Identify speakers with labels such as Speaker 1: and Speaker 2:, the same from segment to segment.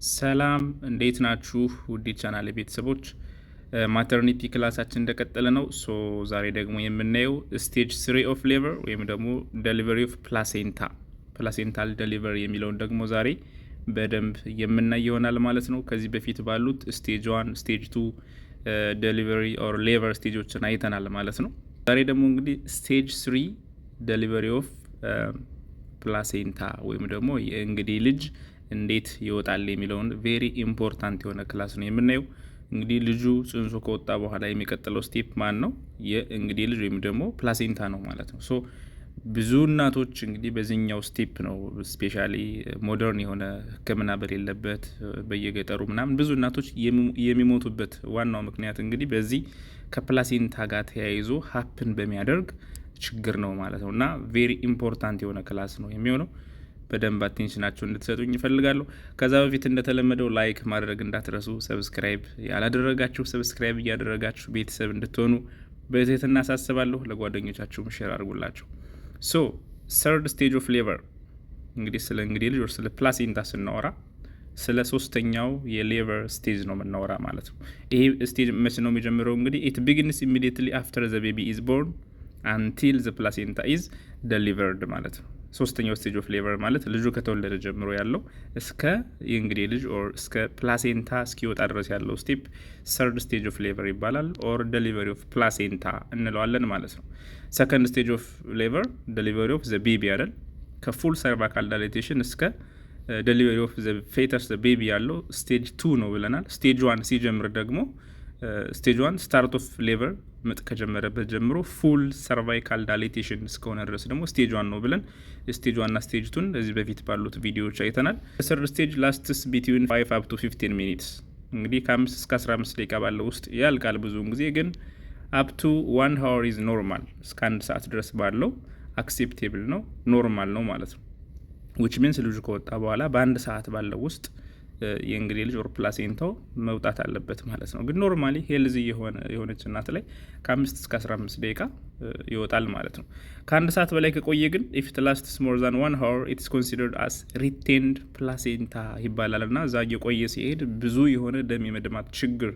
Speaker 1: ሰላም እንዴት ናችሁ? ውድ ቻናል ቤተሰቦች ማተርኒቲ ክላሳችን እንደቀጠለ ነው። ዛሬ ደግሞ የምናየው ስቴጅ 3 ኦፍ ሌበር ወይም ደግሞ ዴሊቨሪ ኦፍ ፕላሴንታል ዴሊቨሪ የሚለውን ደግሞ ዛሬ በደንብ የምናይ ይሆናል ማለት ነው። ከዚህ በፊት ባሉት ስቴጅ 1 ስቴጅ 2 ዴሊቨሪ ኦር ሌበር ስቴጆችን አይተናል ማለት ነው። ዛሬ ደግሞ እንግዲህ ስቴጅ 3 ዴሊቨሪ ኦፍ ፕላሴንታ ወይም ደግሞ የእንግዲህ ልጅ እንዴት ይወጣል የሚለውን ቬሪ ኢምፖርታንት የሆነ ክላስ ነው የምናየው። እንግዲህ ልጁ ጽንሱ ከወጣ በኋላ የሚቀጥለው ስቴፕ ማን ነው? የእንግዲህ ልጅ ወይም ደግሞ ፕላሴንታ ነው ማለት ነው። ብዙ እናቶች እንግዲህ በዚህኛው ስቴፕ ነው ስፔሻሊ ሞደርን የሆነ ሕክምና በሌለበት በየገጠሩ ምናምን ብዙ እናቶች የሚሞቱበት ዋናው ምክንያት እንግዲህ በዚህ ከፕላሴንታ ጋር ተያይዞ ሀፕን በሚያደርግ ችግር ነው ማለት ነው። እና ቬሪ ኢምፖርታንት የሆነ ክላስ ነው የሚሆነው። በደንብ አቴንሽናችሁ እንድትሰጡኝ ይፈልጋለሁ። ከዛ በፊት እንደተለመደው ላይክ ማድረግ እንዳትረሱ፣ ሰብስክራይብ ያላደረጋችሁ ሰብስክራይብ እያደረጋችሁ ቤተሰብ እንድትሆኑ በትህትና አሳስባለሁ። ለጓደኞቻችሁም ሼር አድርጉላቸው። ሰርድ ስቴጅ ኦፍ ሌበር እንግዲህ ስለ እንግዲህ ልጅ ስለ ፕላሴንታ ስናወራ ስለ ሶስተኛው የሌበር ስቴጅ ነው የምናወራ ማለት ነው። ይሄ ስቴጅ መቼ ነው የሚጀምረው? እንግዲህ ኢት ቢጊንስ ኢሚዲየትሊ አፍተር ዘ ቤቢ ኢዝ ቦርን አንቲል ዘ ፕላሴንታ ኢዝ ደሊቨርድ ማለት ነው። ሶስተኛው ስቴጅ ኦፍ ሌበር ማለት ልጁ ከተወለደ ጀምሮ ያለው እስከ የእንግዲህ ልጅ ኦር እስከ ፕላሴንታ እስኪወጣ ድረስ ያለው ስቴፕ ሰርድ ስቴጅ ኦፍ ሌበር ይባላል። ኦር ደሊቨሪ ኦፍ ፕላሴንታ እንለዋለን ማለት ነው። ሰከንድ ስቴጅ ኦፍ ሌበር ደሊቨሪ ኦፍ ዘ ቤቢ አይደል? ከፉል ሰርቫይካል ዳይሌቴሽን እስከ ደሊቨሪ ኦፍ ዘ ፌተስ ዘ ቤቢ ያለው ስቴጅ 2 ነው ብለናል። ስቴጅ 1 ሲጀምር ደግሞ ስቴጅ 1 ስታርት ኦፍ ሌበር ምጥ ከጀመረበት ጀምሮ ፉል ሰርቫይካል ዳይሌቴሽን እስከሆነ ድረስ ደግሞ ስቴጅ 1 ነው ብለን ስቴጅ 1 እና ስቴጅ 2 እዚህ በፊት ባሉት ቪዲዮዎች አይተናል። ሰርድ ስቴጅ ላስትስ ቢትዊን 5 up to 15 ሚኒትስ እንግዲህ ከ5 እስከ 15 ደቂቃ ባለው ውስጥ ያልቃል። ብዙውን ጊዜ ግን up to 1 hour is normal እስከ 1 ሰዓት ድረስ ባለው አክሴፕቴብል ነው ኖርማል ነው ማለት ነው። which means ልጁ ከወጣ በኋላ በአንድ ሰዓት ባለው ውስጥ የእንግዲህ ልጅ ኦር ፕላሴንታው መውጣት አለበት ማለት ነው። ግን ኖርማሊ ሄልዚ የሆነች እናት ላይ ከ5 እስከ 15 ደቂቃ ይወጣል ማለት ነው። ከአንድ ሰዓት በላይ ከቆየ ግን if it lasts more than 1 hour it is considered as retained placenta ይባላል። እና እዛ እየቆየ ሲሄድ ብዙ የሆነ ደም የመድማት ችግር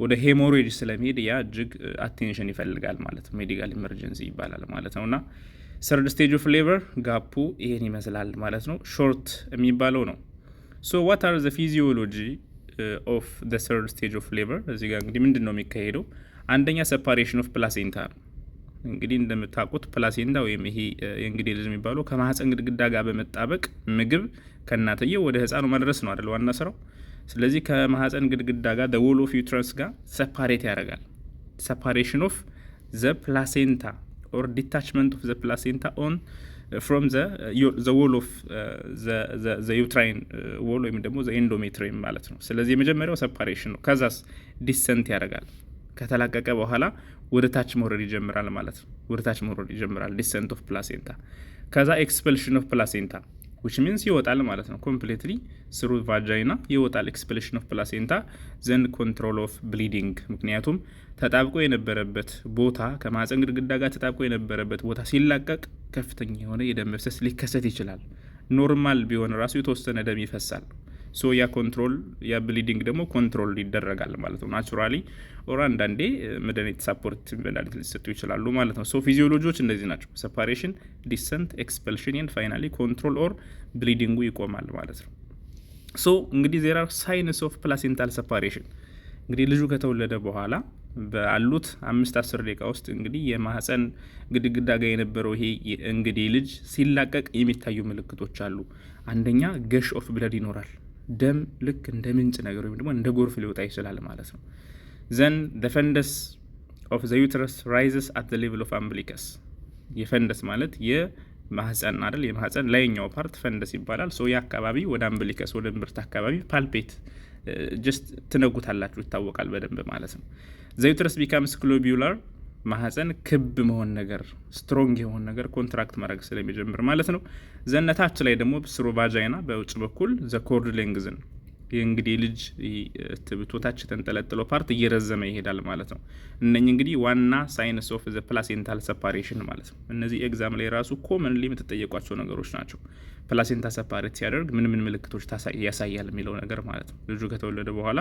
Speaker 1: ወደ ሄሞሬጅ ስለሚሄድ ያ እጅግ አቴንሽን ይፈልጋል ማለት ነው። ሜዲካል ኢመርጀንሲ ይባላል ማለት ነው። እና ሰርድ ስቴጅ ኦፍ ሌበር ጋፑ ይሄን ይመስላል ማለት ነው። ሾርት የሚባለው ነው። what are the physiology of the third stage of labor? እዚህ ጋር እንግዲህ ምንድን ነው የሚካሄደው? አንደኛ separation of placenta ነው። እንግዲህ እንደምታውቁት ፕላሴንታ ወይም ይሄ የእንግዲህ ልጅ የሚባለው ከማህፀን ግድግዳ ጋር በመጣበቅ ምግብ ከእናትየው ወደ ህፃኑ መድረስ ነው አይደል ዋና ስራው። ስለዚህ ከማህፀን ግድግዳ ጋር the wall of uterus ጋር separate ያደርጋል። separation of the placenta or detachment of the placenta on from the wall of the uterine wall ወይም ደግሞ the endometrium ማለት ነው። ስለዚህ የመጀመሪያው separation ነው። ከዛስ ዲሰንት ያደርጋል። ከተላቀቀ በኋላ ወደ ታች መውረድ ይጀምራል ማለት ነው። ወደ ታች መውረድ ይጀምራል ዲሰንት ኦፍ ፕላሴንታ። ከዛ ኤክስፐልሽን ኦፍ ፕላሴንታ which means ይወጣል ማለት ነው። ኮምፕሊትሊ ስሩ ቫጃይና ይወጣል። ኤክስፐልሽን ኦፍ ፕላሴንታ ዘንድ ኮንትሮል ኦፍ ብሊዲንግ። ምክንያቱም ተጣብቆ የነበረበት ቦታ ከማህፀን ግድግዳ ጋር ተጣብቆ የነበረበት ቦታ ሲላቀቅ ከፍተኛ የሆነ የደም መፍሰስ ሊከሰት ይችላል። ኖርማል ቢሆን ራሱ የተወሰነ ደም ይፈሳል። ያ ኮንትሮል ያ ብሊዲንግ ደግሞ ኮንትሮል ይደረጋል ማለት ነው። ናቹራሊ ኦር አንዳንዴ መድኃኒት ሳፖርት መድኃኒት ሊሰጡ ይችላሉ ማለት ነው። ፊዚዮሎጂዎች እንደዚህ ናቸው። ሰፓሬሽን፣ ዲሰንት፣ ኤክስፐልሽን ኤንድ ፋይናሊ ኮንትሮል ኦር ብሊዲንጉ ይቆማል ማለት ነው። እንግዲህ ዜር አር ሳይንስ ኦፍ ፕላሴንታል ሰፓሬሽን። እንግዲህ ልጁ ከተወለደ በኋላ ባሉት 5-10 ደቂቃ ውስጥ እንግዲህ የማህፀን ግድግዳ ጋር የነበረው ይሄ እንግዲህ ልጅ ሲላቀቅ የሚታዩ ምልክቶች አሉ። አንደኛ ገሽ ኦፍ ብለድ ይኖራል። ደም ልክ እንደ ምንጭ ነገር ወይም ደግሞ እንደ ጎርፍ ሊወጣ ይችላል ማለት ነው። ዘን the fundus of the uterus rises at the level of umbilicus። የፈንደስ ማለት የማህፀን አይደል? የማህፀን ላይኛው ፓርት ፈንደስ ይባላል። ያ አካባቢ ወደ አምቢሊከስ ወደ እምብርት አካባቢ ፓልፔት ጀስት ትነጉታላችሁ፣ ይታወቃል በደንብ ማለት ነው። the uterus becomes globular። ማህፀን ክብ መሆን ነገር ስትሮንግ የሆነ ነገር ኮንትራክት ማድረግ ስለሚጀምር ማለት ነው። ዘነታች ላይ ደግሞ ስሩ ቫጃይና በውጭ በኩል ዘ ኮርድ ሌንግዝን የእንግዲህ ልጅ ትብቶታች ተንጠለጥለው ፓርት እየረዘመ ይሄዳል ማለት ነው። እነኚህ እንግዲህ ዋና ሳይንስ ኦፍ ዘ ፕላሴንታል ሰፓሬሽን ማለት ነው። እነዚህ ኤግዛም ላይ ራሱ ኮመንሊ የምትጠየቋቸው ነገሮች ናቸው። ፕላሴንታ ሰፓሬት ሲያደርግ ምን ምን ምልክቶች ያሳያል የሚለው ነገር ማለት ነው። ልጁ ከተወለደ በኋላ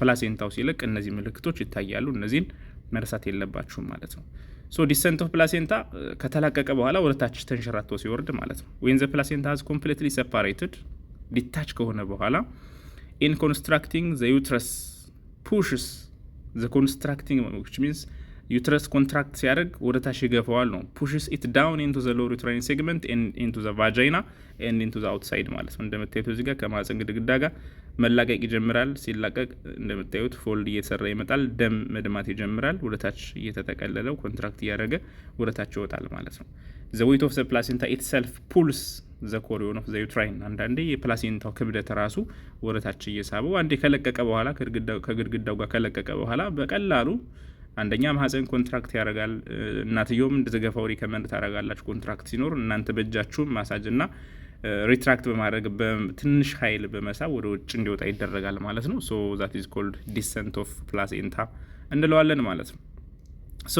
Speaker 1: ፕላሴንታው ሲለቅ እነዚህ ምልክቶች ይታያሉ። እነዚህን መርሳት የለባችሁም ማለት ነው። ሶ ዲሰንት ኦፍ ፕላሴንታ ከተላቀቀ በኋላ ወደ ታች ተንሸራቶ ሲወርድ ማለት ነው። ዌን ዘ ፕላሴንታ ሃዝ ኮምፕሊትሊ ሰፓሬትድ ዲታች ከሆነ በኋላ in constructing the uterus pushes the constructing, which means uterus contract ሲያደርግ ወደ ታች ይገፋዋል ነው። pushes it down into the lower uterine segment and into the vagina and into the outside ማለት ነው። እንደምታዩት እዚህ ጋር ከማህፀን ግድግዳ ጋር መላቀቅ ይጀምራል። ሲላቀቅ እንደምታዩት ፎልድ እየተሰራ ይመጣል። ደም መድማት ይጀምራል። ወደ ታች እየተጠቀለለው ኮንትራክት እያደረገ ወደ ታች ይወጣል ማለት ነው። the weight of the placenta itself pulls the chorion of the uterine አንዳንዴ የፕላሴንታው ክብደት ራሱ ወደ ታች እየሳበው አንዴ ከለቀቀ በኋላ ከግድግዳው ጋር ከለቀቀ በኋላ በቀላሉ አንደኛ ማህፀን ኮንትራክት ያደርጋል። እናትየውም እንድትገፋው ሪከመንድ ታደርጋላችሁ። ኮንትራክት ሲኖር እናንተ በእጃችሁ ማሳጅ እና ሪትራክት በማድረግ በትንሽ ኃይል በመሳብ ወደ ውጭ እንዲወጣ ይደረጋል ማለት ነው። ሶ ዛት ኢዝ ኮልድ ዲሰንት ኦፍ ፕላሴንታ እንለዋለን ማለት ነው። ሶ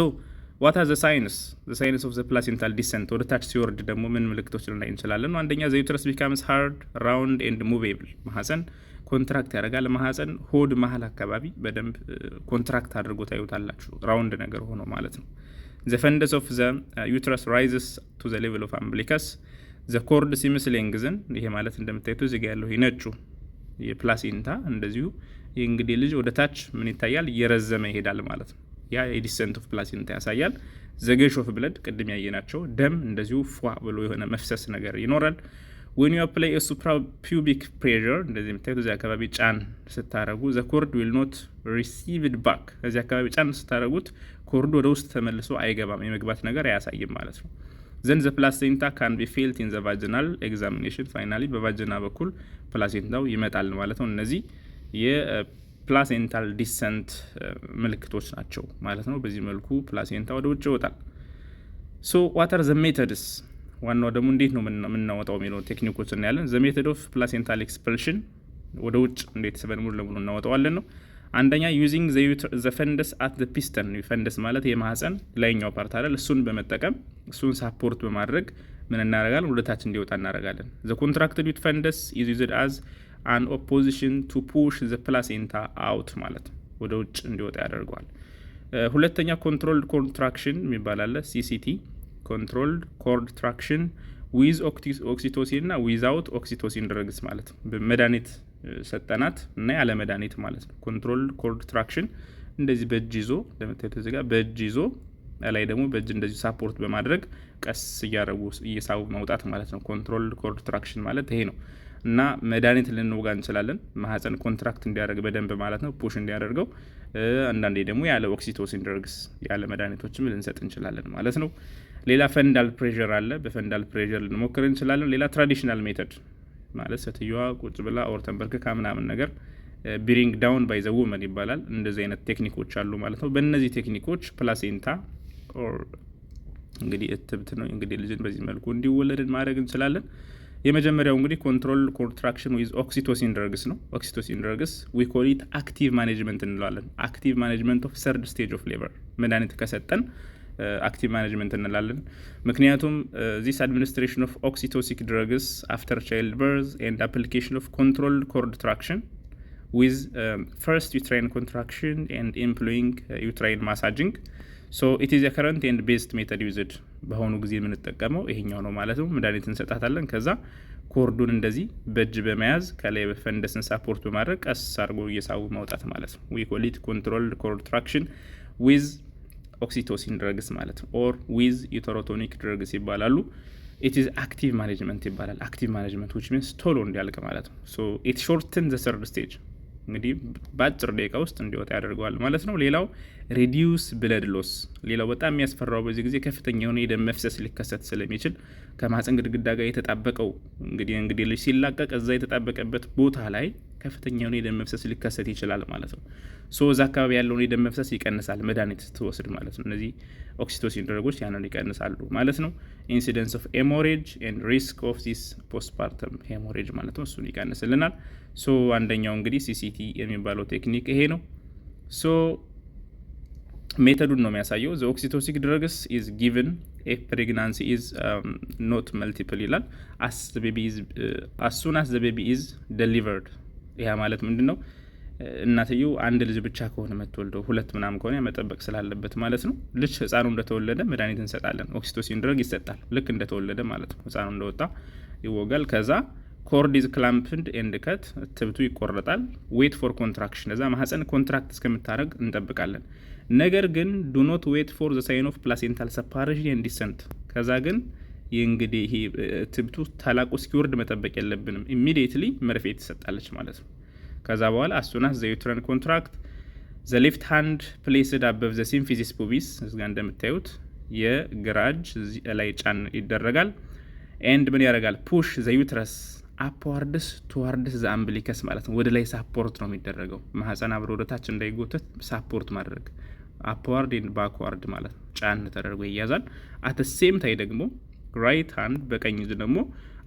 Speaker 1: ዋት አር ዘ ሳይንስ ኦፍ ዘ ፕላሴንታል ዲሰንት ወደ ታች ሲወርድ ደግሞ ምን ምልክቶች ልናይ እንችላለን? አንደኛ ዘ ዩተረስ ቢካምስ ሃርድ ራውንድ ኤንድ ሙቬብል ማህፀን ኮንትራክት ያደርጋል። ማህፀን ሆድ መሀል አካባቢ በደንብ ኮንትራክት አድርጎ ታዩታላችሁ፣ ራውንድ ነገር ሆኖ ማለት ነው። ዘ ፈንደስ ኦፍ ዘ ዩተረስ ራይዝስ ቱ ዘ ሌቨል ኦፍ አምብሊከስ ዘ ኮርድ ሲምስ ሌንግዝን ይሄ ማለት እንደምታዩት እዚህ ጋር ያለው ነጩ የፕላሴንታ እንደዚሁ እንግዲህ ልጅ ወደ ታች ምን ይታያል? እየረዘመ ይሄዳል ማለት ነው። ያ የዲሰንት ኦፍ ፕላሴንታ ያሳያል። ዘጌሽ ኦፍ ብለድ ቅድም ያየናቸው ደም እንደዚሁ ፏ ብሎ የሆነ መፍሰስ ነገር ይኖራል። when you apply a suprapubic pressure እንደዚህ የምታዩት እዚህ አካባቢ ጫን ስታረጉ the cord will not receive it back እዚህ አካባቢ ጫን ስታረጉት ኮርዱ ወደ ውስጥ ተመልሶ አይገባም፣ የመግባት ነገር አያሳይም ማለት ነው። then the placenta can be felt in the vaginal examination finally በቫጂና በኩል ፕላሴንታው ይመጣል ማለት ነው። እነዚህ የፕላሴንታል ዲሰንት ምልክቶች ናቸው ማለት ነው። በዚህ መልኩ ፕላሴንታ ወደ ውጭ ይወጣል። so what are the methods ዋናው ደግሞ እንዴት ነው የምናወጣው የሚለው ቴክኒኮች እናያለን። ዘ ሜተድ ኦፍ ፕላሴንታል ኤክስፐልሽን ወደ ውጭ እንዴት ስበን ሙሉ ለሙሉ እናወጣዋለን ነው። አንደኛ ዩዚንግ ዘ ፈንደስ አት ዘ ፒስተን፣ ፈንደስ ማለት የማህፀን ላይኛው ፓርት አይደል፣ እሱን በመጠቀም እሱን ሳፖርት በማድረግ ምን እናደርጋለን? ወደ ታች እንዲወጣ እናደርጋለን። ዘ ኮንትራክትድ ዊት ፈንደስ ኢዝ ዩዝድ አዝ አን ኦፖዚሽን ቱ ፑሽ ዘ ፕላሴንታ አውት ማለት ወደ ውጭ እንዲወጣ ያደርገዋል። ሁለተኛ ኮንትሮልድ ኮንትራክሽን የሚባል አለ፣ ሲሲቲ ኮንትሮልድ ኮርድ ትራክሽን ዊዝ ኦክሲቶሲን እና ዊዛውት ኦክሲቶሲን ድረግስ ማለት ነው። መድኃኒት ሰጠናት እና ያለ መድኃኒት ማለት ነው። ኮንትሮልድ ኮርድ ትራክሽን እንደዚህ በእጅ ይዞ ለምታዩት እዚህ ጋር በእጅ ይዞ ላይ ደግሞ በእጅ እንደዚህ ሳፖርት በማድረግ ቀስ እያረጉ እየሳቡ መውጣት ማለት ነው። ኮንትሮልድ ኮርድ ትራክሽን ማለት ይሄ ነው። እና መድኃኒት ልንወጋ እንችላለን፣ ማህፀን ኮንትራክት እንዲያደርግ በደንብ ማለት ነው፣ ፑሽ እንዲያደርገው። አንዳንዴ ደግሞ ያለ ኦክሲቶሲን ድረግስ ያለ መድኃኒቶችም ልንሰጥ እንችላለን ማለት ነው። ሌላ ፈንዳል ፕሬዠር አለ፣ በፈንዳል ፕሬዠር ልንሞክር እንችላለን። ሌላ ትራዲሽናል ሜተድ ማለት ሴትዮዋ ቁጭ ብላ ኦር ተንበርክካ ምናምን ነገር ብሪንግ ዳውን ባይ ዘ ውመን ይባላል። እንደዚህ አይነት ቴክኒኮች አሉ ማለት ነው። በእነዚህ ቴክኒኮች ፕላሴንታ ኦር እንግዲህ እትብት ነው እንግዲህ ልጅን በዚህ መልኩ እንዲወለድ ማድረግ እንችላለን። የመጀመሪያው እንግዲህ ኮንትሮል ኮንትራክሽን ዊዝ ኦክሲቶሲን ድረግስ ነው። ኦክሲቶሲን ድረግስ ዊ ኮል ኢት አክቲቭ ማኔጅመንት እንለዋለን። አክቲቭ ማኔጅመንት ኦፍ ሰርድ ስቴጅ ኦፍ ሌበር መድኃኒት ከሰጠን አክቲቭ ማኔጅመንት እንላለን። ምክንያቱም ዚስ አድሚኒስትሬሽን ኦፍ ኦክሲቶሲክ ድረግስ አፍተር ቻይልድ በርዝ ኤንድ አፕሊኬሽን ኦፍ ኮንትሮልድ ኮርድ ትራክሽን ዊዝ ፈርስት ዩትራይን ኮንትራክሽን ኤንድ ኤምፕሎይንግ ዩትራይን ማሳጅንግ ሶ ኢት ኢዝ ከረንት ኤንድ ቤስት ሜተድ ዩዝድ በአሁኑ ጊዜ የምንጠቀመው ይሄኛው ነው ማለት ነው። መድኃኒት እንሰጣታለን። ከዛ ኮርዱን እንደዚህ በእጅ በመያዝ ከላይ በፈንደስን ሳፖርት በማድረግ ቀስ አድርጎ እየሳቡ ማውጣት ማለት ነው። ዊ ኮል ኢት ኮንትሮልድ ኮርድ ትራክሽን ዊዝ ኦክሲቶሲን ድረግስ ማለት ነው። ኦር ዊዝ ዩተሮቶኒክ ድረግስ ይባላሉ። ኢት ኢዝ አክቲቭ ማኔጅመንት ይባላል። አክቲቭ ማኔጅመንት ዊች ሚንስ ቶሎ እንዲያልቅ ማለት ነው። ሶ ኢት ሾርትን ዘ ሰርድ ስቴጅ እንግዲህ በአጭር ደቂቃ ውስጥ እንዲወጣ ያደርገዋል ማለት ነው። ሌላው ሬዲዩስ ብለድ ሎስ፣ ሌላው በጣም የሚያስፈራው በዚህ ጊዜ ከፍተኛ የሆነ የደም መፍሰስ ሊከሰት ስለሚችል ከማህፀን ግድግዳ ጋር የተጣበቀው እንግዲህ ልጅ ሲላቀቅ እዛ የተጣበቀበት ቦታ ላይ ከፍተኛ የሆነ የደም መፍሰስ ሊከሰት ይችላል ማለት ነው። ሶ እዛ አካባቢ ያለውን የደም መፍሰስ ይቀንሳል መድኃኒት ስትወስድ ማለት ነው። እነዚህ ኦክሲቶሲን ድረጎች ያንን ይቀንሳሉ ማለት ነው። ኢንሲደንስ ኦፍ ሄሞሬጅ ኤንድ ሪስክ ኦፍ ዚስ ፖስትፓርተም ሄሞሬጅ ማለት ነው፣ እሱን ይቀንስልናል። ሶ አንደኛው እንግዲህ ሲሲቲ የሚባለው ቴክኒክ ይሄ ነው። ሶ ሜተዱን ነው የሚያሳየው። ዘ ኦክሲቶሲክ ድረግስ ኢዝ ጊቨን ኢፍ ፕሬግናንሲ ኢዝ ኖት መልቲፕል ይላል አስ ሱን አስ ዘ ቤቢ ኢዝ ደሊቨርድ። ይህ ማለት ምንድን ነው? እናትየው አንድ ልጅ ብቻ ከሆነ የምትወልደው 2 ምናምን ከሆነ መጠበቅ ስላለበት ማለት ነው። ልጅ ህፃኑ እንደተወለደ መድኃኒት እንሰጣለን። ኦክሲቶሲን ድረግ ይሰጣል ልክ እንደተወለደ ማለት ነው። ህፃኑ እንደወጣ ይወጋል። ከዛ ኮርድ ኢዝ ክላምፕድ ኤንድ ከት፣ ትብቱ ይቆረጣል። ዌት ፎር ኮንትራክሽን፣ እዛ ማህፀን ኮንትራክት እስከምታደረግ እንጠብቃለን። ነገር ግን ዱ ኖት ዌት ፎር ዘ ሳይን ኦፍ ፕላሴንታል ሰፓሬሽን ኤንድ ዲሰንት። ከዛ ግን እንግዲህ ይሄ ትብቱ ታላቁ እስኪወርድ መጠበቅ የለብንም። ኢሚዲየትሊ መርፌ ትሰጣለች ማለት ነው። ከዛ በኋላ አሱናስ ዘ ዩትረን ኮንትራክት ዘ ሌፍት ሃንድ ፕሌስድ አበቭ ዘ ሲምፊዚስ ፑቢስ፣ እዚጋ እንደምታዩት የግራ እጅ ላይ ጫን ይደረጋል። ኤንድ ምን ያደርጋል? ፑሽ ዘ ዩትረስ አፕዋርድስ ቱዋርድስ ዘ አምብሊከስ ማለት ነው። ወደ ላይ ሳፖርት ነው የሚደረገው። ማህፀን አብሮ ወደታች እንዳይጎተት ሳፖርት ማድረግ፣ አፕዋርድ ኤንድ ባክዋርድ ማለት ነው። ጫን ተደርጎ ይያዛል። አት ሴም ታይ ደግሞ ራይት ሃንድ በቀኝ እጅ ደግሞ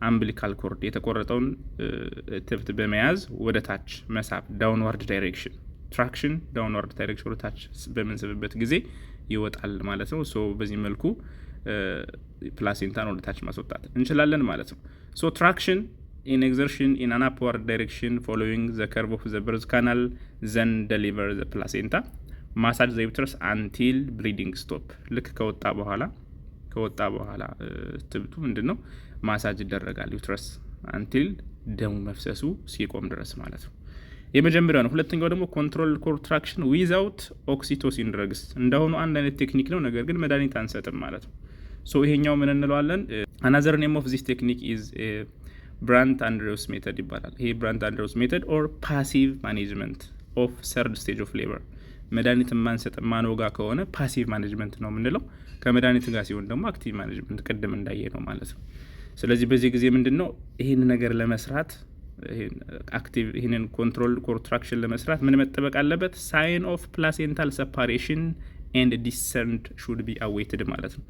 Speaker 1: አምብሊካል ኮርድ የተቆረጠውን ትብት በመያዝ ወደ ታች መሳብ፣ ዳውንዋርድ ዳይሬክሽን ትራክሽን፣ ዳውንዋርድ ዳይሬክሽን ወደ ታች በምንስብበት ጊዜ ይወጣል ማለት ነው። ሶ በዚህ መልኩ ፕላሴንታን ወደ ታች ማስወጣት እንችላለን ማለት ነው። ሶ ትራክሽን in exertion in an upward direction following the curve of the birth canal, then deliver the placenta. massage the uterus until bleeding stop. ልክ ከወጣ በኋላ ትብቱ ምንድነው ማሳጅ ይደረጋል ዩትረስ until ደሙ መፍሰሱ ሲቆም ድረስ ማለት ነው። የመጀመሪያው ነው። ሁለተኛው ደግሞ ኮንትሮል ኮንትራክሽን ዊዛውት ኦክሲቶሲን ድረግስ። እንደሆነ አንድ አይነት ቴክኒክ ነው፣ ነገር ግን መድኃኒት አንሰጥም ማለት ነው። ሶ ይሄኛው ምን እንለዋለን? another name of this technique is ብራንት አንድሬውስ ሜተድ ይባላል። ይሄ ብራንት አንድሬውስ ሜተድ ኦር ፓሲቭ ማኔጅመንት ኦፍ ሰርድ ስቴጅ ኦፍ ሌበር። መድኃኒት ማንሰጥ ማንወጋ ከሆነ ፓሲቭ ማኔጅመንት ነው የምንለው። ከመድኃኒት ጋር ሲሆን ደግሞ አክቲቭ ማኔጅመንት ቅድም እንዳየ ነው ማለት ነው። ስለዚህ በዚህ ጊዜ ምንድን ነው ይህን ነገር ለመስራት ይህንን ኮንትሮል ኮንትራክሽን ለመስራት ምን መጠበቅ አለበት? ሳይን ኦፍ ፕላሴንታል ሰፓሬሽን ኤንድ ዲሰንት ሹድ ቢ አዌይትድ ማለት ነው።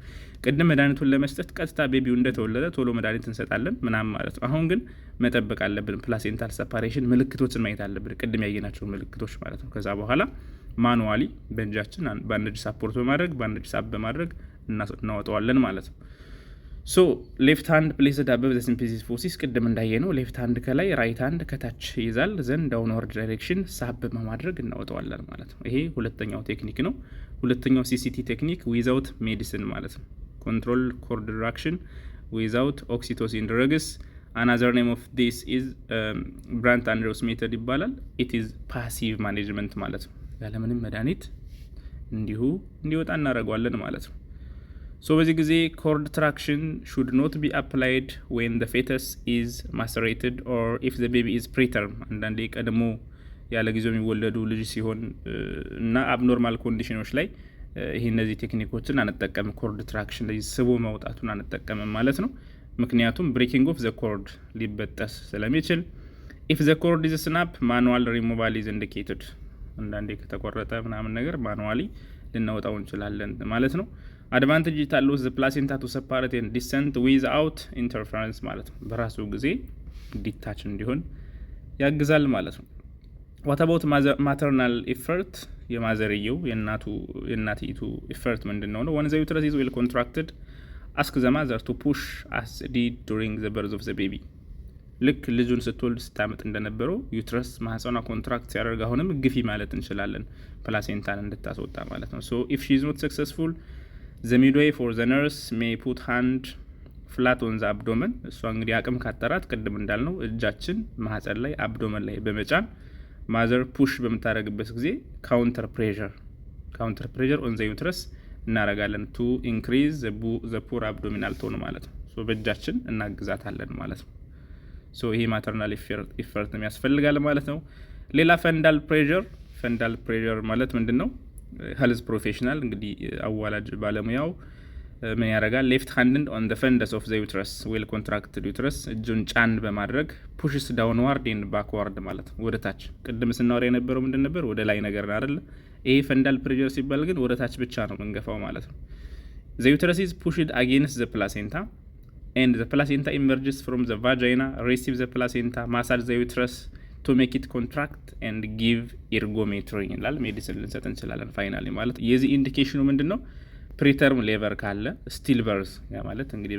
Speaker 1: ቅድም መድኃኒቱን ለመስጠት ቀጥታ ቤቢው እንደተወለደ ቶሎ መድኃኒት እንሰጣለን ምናምን ማለት ነው። አሁን ግን መጠበቅ አለብን። ፕላሴንታል ሰፓሬሽን ምልክቶችን ማየት አለብን፣ ቅድም ያየናቸው ምልክቶች ማለት ነው። ከዛ በኋላ ማኑዋሊ በእጃችን በአንድ እጅ ሳፖርት በማድረግ በአንድ እጅ ሳብ በማድረግ እናወጣዋለን ማለት ነው። ሶ ሌፍት ሃንድ ፕሌስድ አበቭ ዘ ሲምፊዚስ ፑቢስ፣ ቅድም እንዳየ ነው። ሌፍት ሃንድ ከላይ ራይት ሃንድ ከታች ይዛል። ዘን ዳውንዋርድ ዳይሬክሽን ሳብ በማድረግ እናወጣዋለን ማለት ነው። ይሄ ሁለተኛው ቴክኒክ ነው። ሁለተኛው ሲሲቲ ቴክኒክ ዊዛውት ሜዲሲን ማለት ነው። ኮንትሮል ኮንትራክሽን ዊዛውት ኦክሲቶሲን ድረግስ። አናዘር ኔም ኦፍ ዲስ ኢዝ ብራንት አንድሬውስ ሜተድ ይባላል። ኢት ኢዝ ፓሲቭ ማኔጅመንት ማለት ነው። ያለምንም መድኃኒት እንዲሁ እንዲወጣ እናደርገዋለን ማለት ነው። ሶ በዚህ ጊዜ ኮርድ ትራክሽን ሹድ ኖት ቢ አፕላይድ ዌን ዘ ፌተስ ኢዝ ማሰሬትድ ኦር ኢፍ ዘ ቤቢ ኢዝ ፕሪተርም። አንዳንዴ ቀድሞ ያለ ጊዜው የሚወለዱ ልጅ ሲሆን እና አብኖርማል ኮንዲሽኖች ላይ ይህ እነዚህ ቴክኒኮችን አንጠቀም። ኮርድ ትራክሽን ላይ ስቦ ማውጣቱን አንጠቀምም ማለት ነው። ምክንያቱም ብሬኪንግ ኦፍ ዘ ኮርድ ሊበጠስ ስለሚችል። ኢፍ ዘ ኮርድ ኢዝ ስናፕ ማኑዋል ሪሙቫል ኢዝ ኢንዲኬትድ። አንዳንዴ ከተቆረጠ ምናምን ነገር ማኑዋሊ ልናወጣው እንችላለን ማለት ነው። አድቫንቴጅ ታለው ዘ ፕላሴንታ ቱ ሰፓሬት ኤንድ ዲሰንት ዊዝአውት ኢንተርፈረንስ ማለት ነው። በራሱ ጊዜ ዲታች እንዲሆን ያግዛል ማለት ነው። ዋት አባውት ማተርናል ኢፈርት? የማዘርየው የእናትይቱ ኢፈርት ምንድን ነው? ወን ዘ ዩትረስ ኢዝ ዌል ኮንትራክትድ አስክ ዘ ማዘር ቱ ፑሽ አስ ዲድ ዱሪንግ ዘ በርዝ ኦፍ ዘ ቤቢ። ልክ ልጁን ስትወልድ ስታመጥ እንደነበረው ዩትረስ ማህፀኗ ኮንትራክት ሲያደርግ አሁንም ግፊ ማለት እንችላለን፣ ፕላሴንታን እንድታስወጣ ማለት ነው። ሶ ኢፍ ሺ ኢዝ ኖት ሰክሰስፉል ዘ ሚድዋይፍ ኦር ዘ ነርስ ሜይ ፑት ሃንድ ፍላት ኦን ዘ አብዶመን። እሷ እንግዲህ አቅም ካጠራት ቅድም እንዳልነው እጃችን ማህፀን ላይ አብዶመን ላይ በመጫን ማዘር ፑሽ በምታደርግበት ጊዜ ካውንተር ፕሬዠር ኦን ዘ ዩትረስ እናረጋለን ቱ ኢንክሪዝ ዘ ፑር አብዶሚናል ቶን ማለት ነው። ሶ በእጃችን እናግዛታለን ማለት ነው። ሶ ይሄ ማተርናል ኢፈርት የሚያስፈልጋል ማለት ነው። ሌላ ፈንዳል ፕሬዠር ማለት ምንድን ነው? ሄልዝ ፕሮፌሽናል እንግዲህ አዋላጅ ባለሙያው ምን ያደርጋል? ሌፍት ሃንድን ኦን ዘ ፈንደስ ኦፍ ዘ ዩትረስ ዌል ኮንትራክትድ ዩትረስ እጁን ጫን በማድረግ ፑሽስ ዳውንዋርድ ኤንድ ባክዋርድ ማለት ነው፣ ወደ ታች። ቅድም ስናወራ የነበረው ምንድን ነበር? ወደ ላይ ነገር አይደለ? ይሄ ፈንዳል ፕሬዠር ሲባል ግን ወደ ታች ብቻ ነው መንገፋው ማለት ነው። ዘ ዩትረስ ኢዝ ፑሽድ አጌንስት ዘ ፕላሴንታ ኤንድ ዘ ፕላሴንታ ኢመርጅስ ፍሮም ዘ ቫጃይና ሪሲቭ ዘ ፕላሴንታ ማሳጅ ዘ ዩትረስ ቱ ሜክ ኢት ኮንትራክት ኤንድ ጊቭ ኢርጎሜትሪ ይላል። ሜዲሲን ልንሰጥ እንችላለን ፋይናሊ ማለት። የዚህ ኢንዲኬሽኑ ምንድን ነው? ፕሪተርም ሌቨር ካለ ስቲል በርዝ፣ ያ ማለት እንግዲህ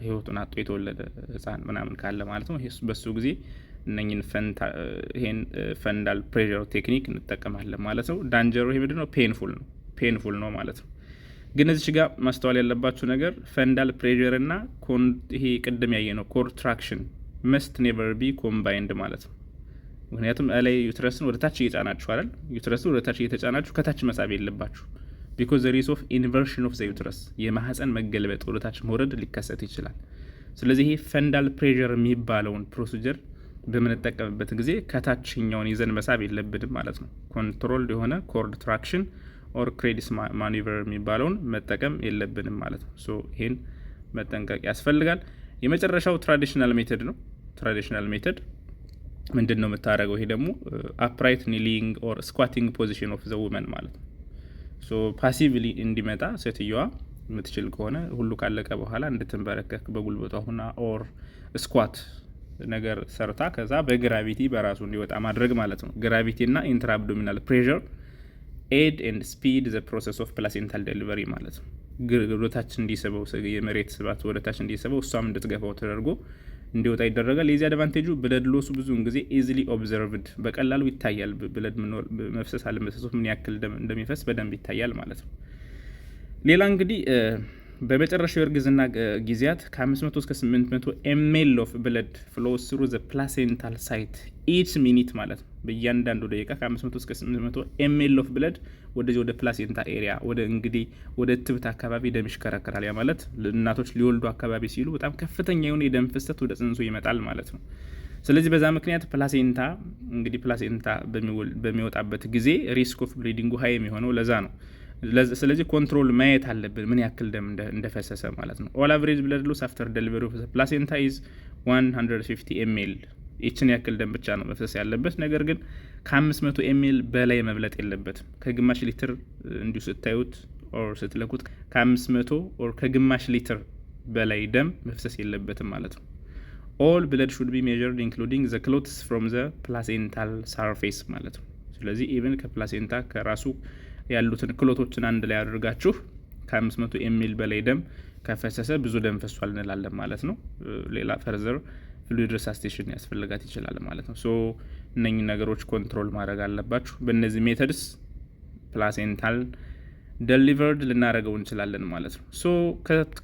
Speaker 1: ህይወቱን አጥቶ የተወለደ ህፃን ምናምን ካለ ማለት ነው። በሱ ጊዜ እነኝን ይሄን ፈንዳል ፕሬዠር ቴክኒክ እንጠቀማለን ማለት ነው። ዳንጀሩ ይሄ ምንድን ነው? ፔንፉል ነው ማለት ነው። ግን እዚች ጋር ማስተዋል ያለባችሁ ነገር ፈንዳል ፕሬዠር እና ይሄ ቅድም ያየ ነው ኮንትራክሽን መስት ኔቨር ቢ ኮምባይንድ ማለት ነው። ምክንያቱም ላይ ዩትረስን ወደ ታች እየጫናችሁ አይደል? ዩትረስን ወደ ታች እየተጫናችሁ ከታች መሳብ የለባችሁ። ቢኮዝ ዘ ሪስ ኦፍ ኢንቨርሽን ኦፍ ዘ ዩትረስ የማህፀን መገልበጥ ወደ ታች መውረድ ሊከሰት ይችላል። ስለዚህ ይሄ ፈንዳል ፕሬዠር የሚባለውን ፕሮሲጀር በምንጠቀምበት ጊዜ ከታችኛውን ይዘን መሳብ የለብንም ማለት ነው። ኮንትሮልድ የሆነ ኮርድ ትራክሽን ኦር ክሬዲስ ማኒቨር የሚባለውን መጠቀም የለብንም ማለት ነው። ሶ ይሄን መጠንቀቅ ያስፈልጋል። የመጨረሻው ትራዲሽናል ሜተድ ነው። ትራዲሽናል ሜተድ ምንድን ነው የምታደርገው? ይሄ ደግሞ አፕራይት ኒሊንግ ኦር ስኳቲንግ ፖዚሽን ኦፍ ዘ ውመን ማለት ነው። ሶ ፓሲቭሊ እንዲመጣ ሴትዮዋ የምትችል ከሆነ ሁሉ ካለቀ በኋላ እንድትንበረከክ በጉልበቷ ሁና ኦር ስኳት ነገር ሰርታ ከዛ በግራቪቲ በራሱ እንዲወጣ ማድረግ ማለት ነው። ግራቪቲ እና ኢንትራ አብዶሚናል ፕሬዠር ኤድ ኤንድ ስፒድ ዘ ፕሮሰስ ኦፍ ፕላሴንታል ዴሊቨሪ ማለት ነው። ወደታች እንዲስበው የመሬት ስባት ወደታች እንዲስበው እሷም እንድትገፋው ተደርጎ እንዲወጣ ይደረጋል። የዚህ አድቫንቴጁ ብለድ ሎሱ ብዙውን ጊዜ ኢዚሊ ኦብዘርቭድ በቀላሉ ይታያል። ብለድ መፍሰስ አለመፍሰሱ ምን ያክል እንደሚፈስ በደንብ ይታያል ማለት ነው። ሌላ እንግዲህ በመጨረሻው የእርግዝና ጊዜያት ከ500 እስከ 800 ኤምኤል ኦፍ ብለድ ፍሎስ ስሩ ዘ ፕላሴንታል ሳይት ኢች ሚኒት ማለት ነው። በእያንዳንዱ ደቂቃ ከ500 እስከ 800 ኤምኤል ኦፍ ብለድ ወደ ፕላሴንታ ኤሪያ ወደ ትብት አካባቢ ደም ይሽከረከራል። ያ ማለት እናቶች ሊወልዱ አካባቢ ሲሉ በጣም ከፍተኛ የሆነ የደም ፍሰት ወደ ጽንሱ ይመጣል ማለት ነው። ስለዚህ በዛ ምክንያት ፕላሴንታ በሚወጣበት ጊዜ ሪስክ ኦፍ ብሊዲንጉ ሀይ የሚሆነው ለዛ ነው። ስለዚህ ኮንትሮል ማየት አለብን ምን ያክል ደም እንደፈሰሰ ማለት ነው። ኦል አቨሬጅ ብለድ ሎስ አፍተር ዴሊቨሪ ኦፍ ፕላሴንታ ኢዝ 150 ኤምኤል። ይችን ያክል ደም ብቻ ነው መፍሰስ ያለበት። ነገር ግን ከ500 ኤምኤል በላይ መብለጥ የለበትም። ከግማሽ ሊትር እንዲሁ ስታዩት ኦር ስትለኩት ከ500 ኦር ከግማሽ ሊትር በላይ ደም መፍሰስ የለበትም ማለት ነው። ኦል ብለድ ሹድ ቢ ሜዠርድ ኢንክሉዲንግ ዘ ክሎትስ ፍሮም ዘ ፕላሴንታል ሳርፌስ ማለት ነው። ስለዚህ ኢቨን ከፕላሴንታ ከራሱ ያሉትን ክሎቶችን አንድ ላይ አድርጋችሁ ከ500 ኤምኤል በላይ ደም ከፈሰሰ ብዙ ደም ፈሷል እንላለን ማለት ነው። ሌላ ፈርዘር ፍሉይድ ሪሳሲቴሽን ያስፈልጋት ይችላል ማለት ነው። ሶ እነኚህ ነገሮች ኮንትሮል ማድረግ አለባችሁ። በእነዚህ ሜተድስ ፕላሴንታል ዴሊቨርድ ልናደርገው እንችላለን ማለት ነው። ሶ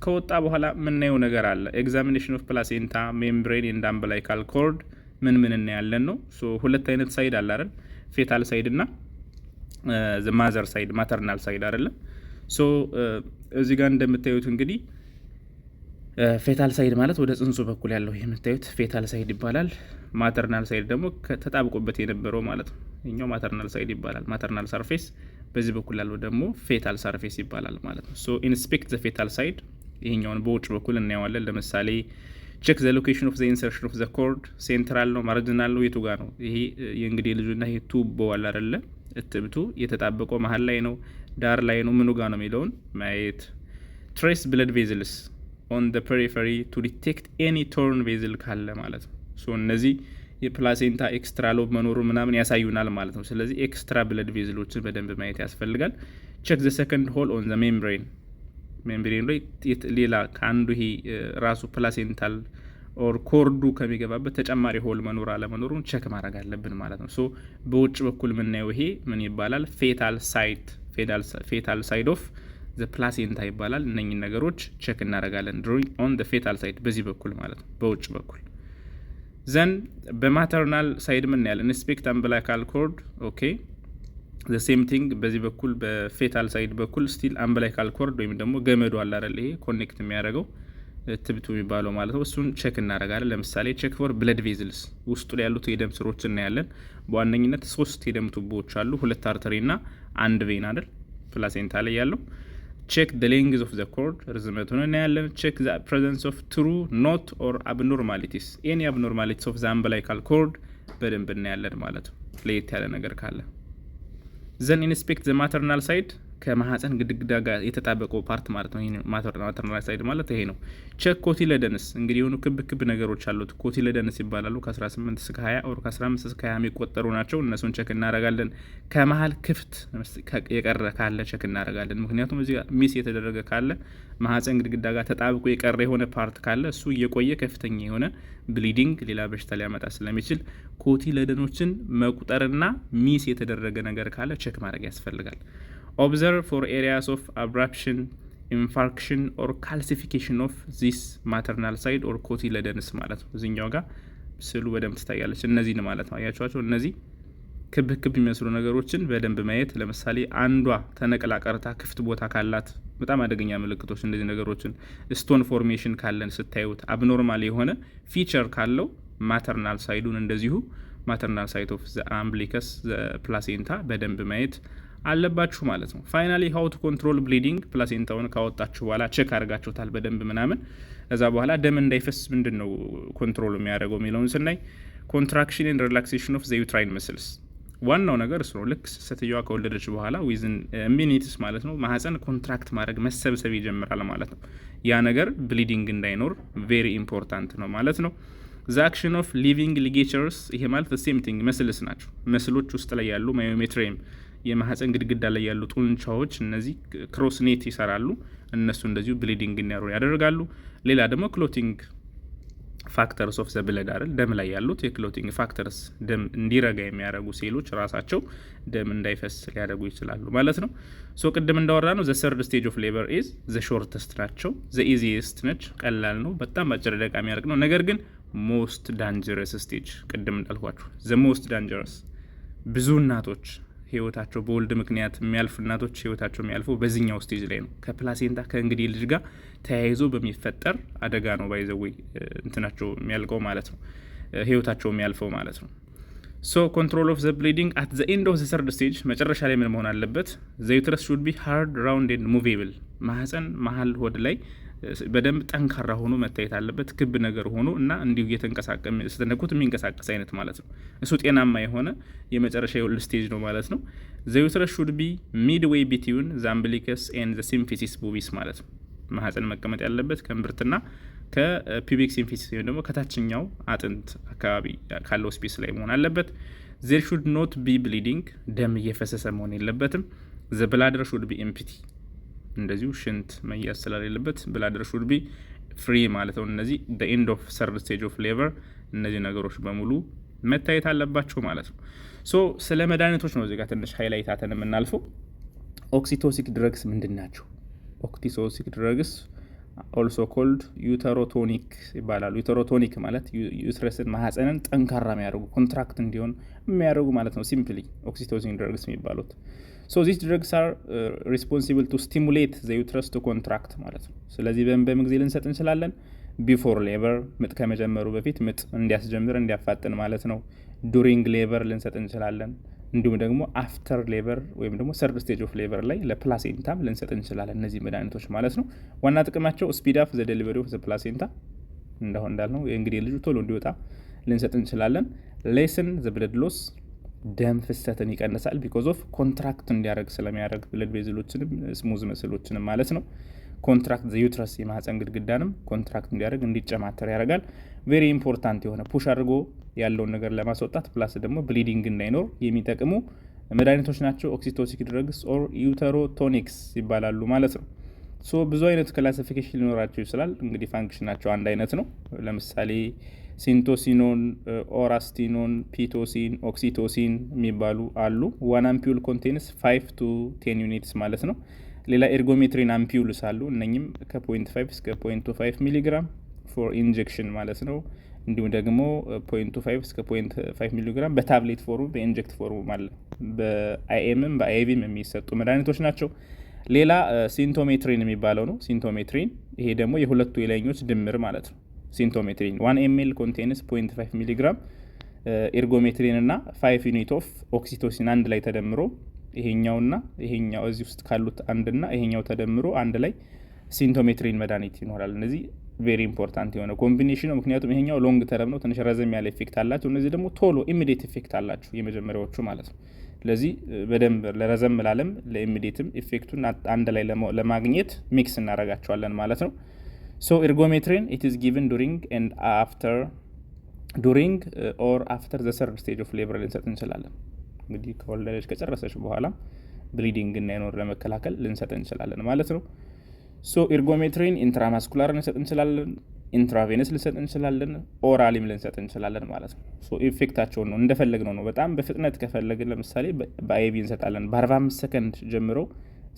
Speaker 1: ከወጣ በኋላ የምናየው ነገር አለ። ኤግዛሚኔሽን ኦፍ ፕላሴንታ ሜምብሬን ኤንድ አምቢላይካል ኮርድ ምን እናያለን ነው። ሶ ሁለት አይነት ሳይድ አለ አይደል? ፌታል ሳይድ እና ማዘር ሳይድ ማተርናል ሳይድ አይደለም። ሶ እዚህ ጋር እንደምታዩት እንግዲህ ፌታል ሳይድ ማለት ወደ ጽንሱ በኩል ያለው የምታዩት ፌታል ሳይድ ይባላል። ማተርናል ሳይድ ደግሞ ተጣብቆበት የነበረው ማለት ነው። ይሄኛው ማተርናል ሳይድ ይባላል። ማተርናል ሰርፌስ በዚህ በኩል ያለው ደግሞ ፌታል ሰርፌስ ይባላል ማለት ነው። ሶ ኢንስፔክት ዘ ፌታል ሳይድ ይሄኛውን በውጭ በኩል እናየዋለን። ለምሳሌ ቼክ ዘ ሎኬሽን ኦፍ ዘ ኢንሰርሽን ኦፍ ዘ ኮርድ ሴንትራል ነው ማርጂናል ነው የቱ ጋር ነው? ይሄ የእንግዲህ ልጁና ይሄ ቱቦ አለ አይደለ? እትብቱ የተጣበቀው መሀል ላይ ነው ዳር ላይ ነው ምኑ ጋር ነው የሚለውን ማየት። ትሬስ ብለድ ቬዝልስ ኦን ዘ ፔሪፈሪ ቱ ዲቴክት ኤኒ ቶርን ቬዝል ካለ ማለት ነው። ሶ እነዚህ የፕላሴንታ ኤክስትራ ሎብ መኖሩ ምናምን ያሳዩናል ማለት ነው። ስለዚህ ኤክስትራ ብለድ ቬዝሎችን በደንብ ማየት ያስፈልጋል። ቼክ ዘ ሰከንድ ሆል ኦን ዘ ሜምብሬን ላይ ሌላ ከአንዱ ይሄ ራሱ ፕላሴንታል ኦር ኮርዱ ከሚገባበት ተጨማሪ ሆል መኖር አለመኖሩን ቸክ ማድረግ አለብን ማለት ነው። ሶ በውጭ በኩል የምናየው ይሄ ምን ይባላል? ፌታል ሳይድ ኦፍ ዘ ፕላሴንታ ይባላል። እነኝን ነገሮች ቸክ እናደርጋለን ዱሪንግ ኦን ዘ ፌታል ሳይድ በዚህ በኩል ማለት ነው፣ በውጭ በኩል። ዘን በማተርናል ሳይድ ምን ያለ ኢንስፔክት አምቢላይካል ኮርድ ኦኬ ዘ ሴም ቲንግ በዚህ በኩል በፌታል ሳይድ በኩል ስቲል አምቢላይካል ኮርድ ወይም ደግሞ ገመዱ አለ አይደል? ይሄ ኮኔክት የሚያደርገው ትብቱ የሚባለው ማለት ነው። እሱን ቼክ እናደርጋለን። ለምሳሌ ቼክ ፎር ብለድ ቬዝልስ ውስጡ ላይ ያሉት የደም ስሮች እናያለን። በዋነኝነት 3 የደም ቱቦዎች አሉ፣ 2 አርተሪ እና 1 ቬን አይደል ፕላሴንታ ላይ ያለው። ቼክ the length of the cord ርዝመቱን እናያለን። ቼክ the presence of true not or abnormalities any abnormalities of the umbilical cord በደንብ እናያለን ማለት ነው፣ ለየት ያለ ነገር ካለ። then inspect the maternal side ከማህፀን ግድግዳ ጋር የተጣበቀው ፓርት ማለት ነው። ይሄ ማተርናል ሳይድ ማለት ይሄ ነው። ቼክ ኮቲለደንስ እንግዲህ የሆኑ ክብ ክብ ነገሮች አሉት፣ ኮቲለደንስ ይባላሉ። ከ18 እስከ 20 ኦር ከ15 እስከ 20 የሚቆጠሩ ናቸው። እነሱን ቼክ እናደርጋለን። ከመሃል ክፍት የቀረ ካለ ቼክ እናደርጋለን። ምክንያቱም እዚህ ሚስ የተደረገ ካለ ማህፀን ግድግዳ ጋር ተጣብቆ የቀረ የሆነ ፓርት ካለ እሱ እየቆየ ከፍተኛ የሆነ ብሊዲንግ ሌላ በሽታ ሊያመጣ ስለሚችል ኮቲለደኖችን መቁጠርና ሚስ የተደረገ ነገር ካለ ቼክ ማድረግ ያስፈልጋል። Observe for areas of abruption, infarction or calcification of this maternal side or cotyledons ማለት ነው። እዚህኛው ጋር ስሉ በደንብ ትታያለች። እነዚህን ማለት ነው አያችኋቸው። እነዚህ ክብ ክብ የሚመስሉ ነገሮችን በደንብ ማየት። ለምሳሌ አንዷ ተነቅላ ቀርታ ክፍት ቦታ ካላት በጣም አደገኛ ምልክቶች እንደዚህ ነገሮችን። ስቶን ፎርሜሽን ካለን ስታዩት፣ አብኖርማል የሆነ ፊቸር ካለው ማተርናል ሳይዱን እንደዚሁ ማተርናል ሳይት ኦፍ ዘ አምብሊከስ ዘ ፕላሴንታ በደንብ ማየት አለባችሁ ማለት ነው። ፋይናሊ ሃው ቱ ኮንትሮል ብሊዲንግ ፕላሴንታውን ካወጣችሁ በኋላ ቼክ አድርጋችሁታል በደንብ ምናምን። ከዛ በኋላ ደም እንዳይፈስ ምንድን ነው ኮንትሮል የሚያደርገው የሚለውን ስናይ ኮንትራክሽን ኤንድ ሪላክሴሽን ኦፍ ዘ ዩትራይን መስልስ ዋናው ነገር እሱ ነው። ልክ ሴትዮዋ ከወለደች በኋላ ዊዝን ሚኒትስ ማለት ነው ማህፀን ኮንትራክት ማድረግ መሰብሰብ ይጀምራል ማለት ነው። ያ ነገር ብሊዲንግ እንዳይኖር ቬሪ ኢምፖርታንት ነው ማለት ነው። ዘ አክሽን ኦፍ ሊቪንግ ሊጌቸርስ ይሄ ማለት ሴም ቲንግ መስልስ ናቸው። መስሎች ውስጥ ላይ ያሉ ማዮሜትሪየም የማህፀን ግድግዳ ላይ ያሉ ጡንቻዎች እነዚህ ክሮስኔት ይሰራሉ። እነሱ እንደዚሁ ብሊዲንግ እንዲኖር ያደርጋሉ። ሌላ ደግሞ ክሎቲንግ ፋክተርስ ኦፍ ዘ ብለድ አይደል፣ ደም ላይ ያሉት የክሎቲንግ ፋክተርስ ደም እንዲረጋ የሚያደርጉ ሴሎች ራሳቸው ደም እንዳይፈስ ሊያደርጉ ይችላሉ ማለት ነው። ሶ ቅድም እንዳወራ ነው ዘ ሰርድ ስቴጅ ኦፍ ሌበር ኢዝ ዘ ሾርተስት ናቸው። ዘ ኢዚየስት ነች፣ ቀላል ነው፣ በጣም አጭር ደቂቃ የሚያደርግ ነው። ነገር ግን ሞስት ዳንጀረስ ስቴጅ ቅድም እንዳልኳችሁ ዘ ሞስት ዳንጀረስ ብዙ እናቶች ህይወታቸው በወልድ ምክንያት የሚያልፉ እናቶች ህይወታቸው የሚያልፈው በዚህኛው ስቴጅ ላይ ነው። ከፕላሴንታ ከእንግዲህ ልጅ ጋር ተያይዞ በሚፈጠር አደጋ ነው ባይዘዌ እንትናቸው የሚያልቀው ማለት ነው፣ ህይወታቸው የሚያልፈው ማለት ነው። ሶ ኮንትሮል ኦፍ ዘ ብሊዲንግ አት ዘ ኤንድ ኦፍ ዘ ሰርድ ስቴጅ መጨረሻ ላይ ምን መሆን አለበት? ዘ ዩትረስ ሹድ ቢ ሃርድ ራውንድ ኤንድ ሙቬብል ማህፀን መሀል ሆድ ላይ በደንብ ጠንካራ ሆኖ መታየት አለበት። ክብ ነገር ሆኖ እና እንዲሁ ስትነኩት የሚንቀሳቀስ አይነት ማለት ነው። እሱ ጤናማ የሆነ የመጨረሻ የወልድ ስቴጅ ነው ማለት ነው። ዘ ዩትረስ ሹድ ቢ ሚድዌይ ቢትዊን ዘ አምቢሊከስ ኤንድ ዘ ሲምፊሲስ ቡቢስ ማለት ነው። ማህፀን መቀመጥ ያለበት ከእምብርትና ከፒቢክ ሲምፊሲስ ወይም ደግሞ ከታችኛው አጥንት አካባቢ ካለው ስፔስ ላይ መሆን አለበት። ዜር ሹድ ኖት ቢ ብሊዲንግ ደም እየፈሰሰ መሆን የለበትም። ዘ ብላደር ሹድ ቢ ኤምፕቲ እንደዚሁ ሽንት መያዝ ስላሌለበት ብላደር ሹድ ቢ ፍሪ ማለት ነው። እነዚህ the end of third stage of labor እነዚህ ነገሮች በሙሉ መታየት አለባቸው ማለት ነው። ሶ ስለ መድኃኒቶች ነው እዚህ ጋር ትንሽ ሃይላይት አተን የምናልፈው። ኦክሲቶሲክ ድረግስ ምንድን ናቸው? ኦክሲቶሲክ ድረግስ ኦልሶ ኮልድ ዩተሮቶኒክ ይባላሉ። ዩተሮቶኒክ ማለት ዩትረስን ማህፀንን ጠንካራ የሚያደርጉ ኮንትራክት እንዲሆን የሚያደርጉ ማለት ነው። ሲምፕሊ ኦክሲቶሲክ ድረግስ የሚባሉት so these drugs are responsible to stimulate the uterus to contract ማለት ነው። ስለዚህ በምን ጊዜ ልንሰጥ እንችላለን? ቢፎር ሌበር ምጥ ከመጀመሩ በፊት ምጥ እንዲያስጀምር እንዲያፋጥን ማለት ነው። ዱሪንግ ሌበር ልንሰጥ እንችላለን። እንዲሁም ደግሞ አፍተር ሌበር ወይም ደግሞ ሰርድ ስቴጅ ኦፍ ሌበር ላይ ለፕላሴንታም ልንሰጥ እንችላለን። እነዚህ መድኃኒቶች ማለት ነው ዋና ጥቅማቸው ስፒድ አፕ ዘ ዴሊቨሪ ኦፍ ዘ ፕላሴንታ እንዳልነው የእንግዲህ ልጁ ቶሎ እንዲወጣ ልንሰጥ እንችላለን። ሌስን ዘ ብለድ ሎስ ደም ፍሰትን ይቀንሳል። ቢኮዝ ኦፍ ኮንትራክት እንዲያደርግ ስለሚያደርግ ብለድ ቬዝሎችንም ስሙዝ መስሎችንም ማለት ነው። ኮንትራክት ዘ ዩትረስ የማህፀን ግድግዳንም ኮንትራክት እንዲያደርግ እንዲጨማተር ያደርጋል። ቬሪ ኢምፖርታንት የሆነ ፑሽ አድርጎ ያለውን ነገር ለማስወጣት ፕላስ ደግሞ ብሊዲንግ እንዳይኖር የሚጠቅሙ መድኃኒቶች ናቸው። ኦክሲቶሲክ ድረግስ ኦር ዩተሮቶኒክስ ይባላሉ ማለት ነው። ሶ ብዙ አይነት ክላሲፊኬሽን ሊኖራቸው ይችላል። እንግዲህ ፋንክሽናቸው አንድ አይነት ነው። ለምሳሌ ሲንቶሲኖን፣ ኦራስቲኖን፣ ፒቶሲን፣ ኦክሲቶሲን የሚባሉ አሉ። ዋን አምፒውል ኮንቴንስ 5 to 10 ዩኒትስ ማለት ነው። ሌላ ኤርጎሜትሪን አምፒውልስ አሉ። እነኝም ከ0.5 እስከ 0.25 ሚሊግራም ፎር ኢንጀክሽን ማለት ነው። እንዲሁም ደግሞ 0.25 እስከ 0.5 ሚሊግራም በታብሌት ፎርም በኢንጀክት ፎርም ማለት በአይኤምም በአይቪም የሚሰጡ መድኃኒቶች ናቸው። ሌላ ሲንቶሜትሪን የሚባለው ነው። ሲንቶሜትሪን ይሄ ደግሞ የሁለቱ የላይኞች ድምር ማለት ነው። ሲንቶሜትሪን 1 ml ኮንቴንስ 0.5 ሚሊግራም ኤርጎሜትሪን እና 5 ዩኒት ኦፍ ኦክሲቶሲን አንድ ላይ ተደምሮ ይሄኛውና ይሄኛው እዚህ ውስጥ ካሉት አንድና ይሄኛው ተደምሮ አንድ ላይ ሲንቶሜትሪን መድኃኒት ይኖራል። እነዚህ ቬሪ ኢምፖርታንት የሆነ ኮምቢኔሽን ነው። ምክንያቱም ይሄኛው ሎንግ ተረም ነው፣ ትንሽ ረዘም ያለ ኢፌክት አላቸው። እነዚህ ደግሞ ቶሎ ኢሚዲየት ኢፌክት አላቸው የመጀመሪያዎቹ ማለት ነው። ስለዚህ በደንብ ለረዘም ላለም ለኢሚዲየትም ኢፌክቱን አንድ ላይ ለማግኘት ሚክስ እናደርጋቸዋለን ማለት ነው። ሶ ኤርጎሜትሪን ኢት ኢዝ ጊቨን ዱሪንግ ኦር አፍተር ዘ ሰርድ ስቴጅ ኦፍ ሌበር ልንሰጥ እንችላለን። እንግዲህ ከወለደች ከጨረሰች በኋላ ብሊዲንግ እንዳይኖር ለመከላከል ልንሰጥ እንችላለን ማለት ነው። ሶ ኤርጎሜትሪን ኢንትራማስኩላር ልንሰጥ እንችላለን፣ ኢንትራቬነስ ልንሰጥ እንችላለን፣ ኦራሊም ልንሰጥ እንችላለን ማለት ነው። ሶ ኢፌክታቸውን ነው እንደፈለግነው ነው። በጣም በፍጥነት ከፈለግን ለምሳሌ በአይቪ እንሰጣለን። በ45 ሰከንድ ጀምሮ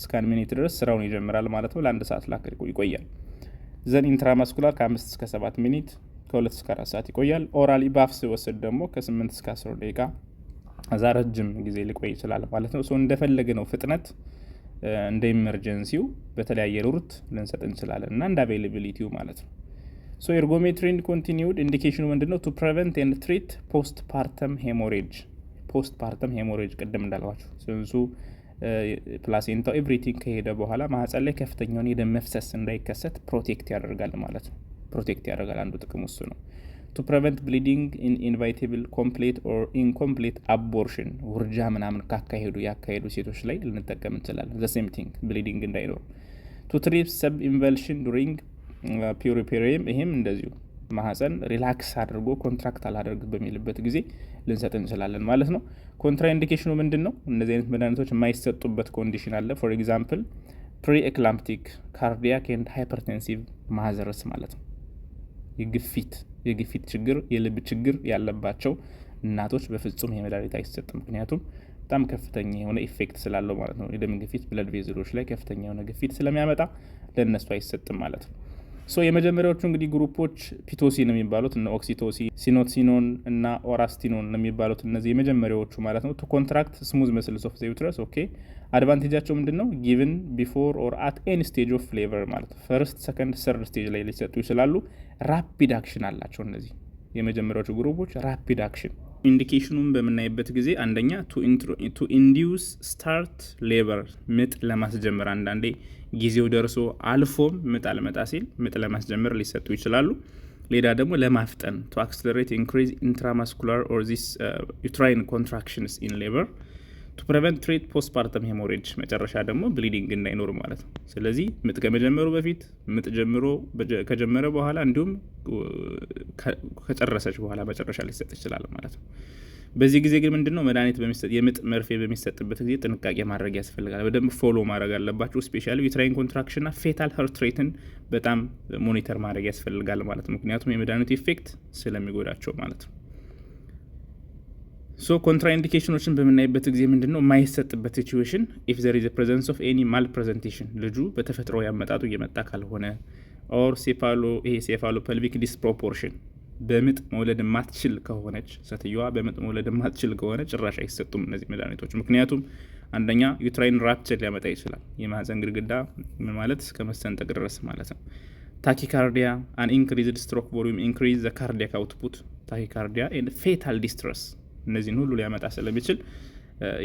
Speaker 1: እስከ 1 ሚኒት ድረስ ስራውን ይጀምራል ማለት ነው። ለ1 ሰዓት ላክ ይቆያል። ዘን ኢንትራማስኩላር ከ5 እስከ 7 ሚኒት፣ ከ2 እስከ 4 ሰዓት ይቆያል። ኦራሊ ባፍ ሲወስድ ደግሞ ከ8 እስከ 10 ደቂቃ እዛ ረጅም ጊዜ ሊቆይ ይችላል ማለት ነው። ሶ እንደፈለግነው ፍጥነት እንደ ኢመርጀንሲው በተለያየ ሩት ልንሰጥ እንችላለን እና እንደ አቬይላቢሊቲው ማለት ነው። ሶ ኤርጎሜትሪን ኮንቲኒውድ ኢንዲኬሽኑ ምንድነው? ቱ ፕሪቨንት ኤንድ ትሪት ፖስት ፓርተም ሄሞሬጅ። ፖስት ፓርተም ሄሞሬጅ ቅድም እንዳልኳችሁ ጽንሱ ፕላሴንታው ኤቭሪቲንግ ከሄደ በኋላ ማህፀን ላይ ከፍተኛውን የደም መፍሰስ እንዳይከሰት ፕሮቴክት ያደርጋል ማለት ነው። ፕሮቴክት ያደርጋል፣ አንዱ ጥቅም እሱ ነው። ቱ ፕሪቨንት ብሊዲንግ ኢን ኢንቫይቴብል ኮምፕሌት ኦር ኢንኮምፕሌት አቦርሽን፣ ውርጃ ምናምን ያካሄዱ ሴቶች ላይ ልንጠቀም እንችላለን። ዘ ሴም ቲንግ ብሊዲንግ እንዳይኖር። ቱ ትሪት ሰብ ኢንቨልሽን ዱሪንግ ፒሪፔሪየም፣ ይሄም እንደዚሁ ማህፀን ሪላክስ አድርጎ ኮንትራክት አላደርግ በሚልበት ጊዜ ልንሰጥ እንችላለን ማለት ነው። ኮንትራ ኢንዲኬሽኑ ምንድን ነው? እነዚህ አይነት መድኃኒቶች የማይሰጡበት ኮንዲሽን አለ። ፎር ኤግዛምፕል ፕሪ ኤክላምፕቲክ ካርዲያክ ኤንድ ሃይፐርቴንሲቭ ማዘርስ ማለት ነው። የግፊት ችግር፣ የልብ ችግር ያለባቸው እናቶች በፍጹም ይሄ መድኃኒት አይሰጥም። ምክንያቱም በጣም ከፍተኛ የሆነ ኢፌክት ስላለው ማለት ነው። የደም ግፊት ብለድ ቬዝሎች ላይ ከፍተኛ የሆነ ግፊት ስለሚያመጣ ለእነሱ አይሰጥም ማለት ነው። ሶ የመጀመሪያዎቹ እንግዲህ ግሩፖች ፒቶሲን የሚባሉት እነ ኦክሲቶሲ፣ ሲኖሲኖን እና ኦራስቲኖን የሚባሉት እነዚህ የመጀመሪያዎቹ ማለት ነው። ቱ ኮንትራክት ስሙዝ መስልስ ኦፍ ዘ ዩትረስ። ኦኬ አድቫንቴጃቸው ምንድን ነው? ጊቭን ቢፎር ኦር አት ኤኒ ስቴጅ ኦፍ ሌቨር ማለት ነው። ፈርስት፣ ሰከንድ፣ ሰርድ ስቴጅ ላይ ሊሰጡ ይችላሉ። ራፒድ አክሽን አላቸው እነዚህ የመጀመሪያዎቹ ግሩፖች ራፒድ አክሽን። ኢንዲኬሽኑን በምናይበት ጊዜ አንደኛ ቱ ኢንዲዩስ ስታርት ሌበር፣ ምጥ ለማስጀመር አንዳንዴ ጊዜው ደርሶ አልፎም ምጥ አልመጣ ሲል ምጥ ለማስጀመር ሊሰጡ ይችላሉ። ሌላ ደግሞ ለማፍጠን ቱ አክስለሬት ኢንክሪዝ ኢንትራማስኩላር ኦር ዚስ ዩትራይን ኮንትራክሽንስ ኢን ሌበር ቱ ፕሪቨንት ትሪት ፖስትፓርተም ሄሞሬጅ፣ መጨረሻ ደግሞ ብሊዲንግ እንዳይኖር ማለት ነው። ስለዚህ ምጥ ከመጀመሩ በፊት፣ ምጥ ከጀመረ በኋላ እንዲሁም ከጨረሰች በኋላ መጨረሻ ሊሰጥ ይችላል ማለት ነው። በዚህ ጊዜ ግን ምንድነው መድኃኒት የምጥ መርፌ በሚሰጥበት ጊዜ ጥንቃቄ ማድረግ ያስፈልጋል። በደንብ ፎሎ ማድረግ አለባቸው። ስፔሻሊ ዩትራይን ኮንትራክሽን እና ፌታል ሀርት ሬትን በጣም ሞኒተር ማድረግ ያስፈልጋል ማለት ነው። ምክንያቱም የመድኃኒቱ ኢፌክት ስለሚጎዳቸው ማለት ነው። ሶ ኮንትራ ኢንዲኬሽኖችን በምናይበት ጊዜ ምንድነው የማይሰጥበት ሲቹዌሽን ኢፍ ዘር ኢዝ ፕሬዘንስ ኦፍ ኤኒ ማል ፕሬዘንቴሽን፣ ልጁ በተፈጥሮ ያመጣጡ እየመጣ ካልሆነ፣ ኦር ሴፋሎ ፐልቪክ ዲስፕሮፖርሽን፣ በምጥ መውለድ የማትችል ከሆነች ሴትዮዋ በምጥ መውለድ የማትችል ከሆነ ጭራሽ አይሰጡም እነዚህ መድኃኒቶች። ምክንያቱም አንደኛ ዩትራይን ራፕቸር ሊያመጣ ይችላል። የማህፀን ግድግዳ ማለት እስከ መሰንጠቅ ድረስ ማለት ነው። ታኪካርዲያ፣ አን ኢንክሪዝድ ስትሮክ ቮሊዩም ኢንክሪዝ ዘ ካርዲያክ አውትፑት፣ ታኪካርዲያ ኤንድ ፌታል ዲስትረስ፣ እነዚህን ሁሉ ሊያመጣ ስለሚችል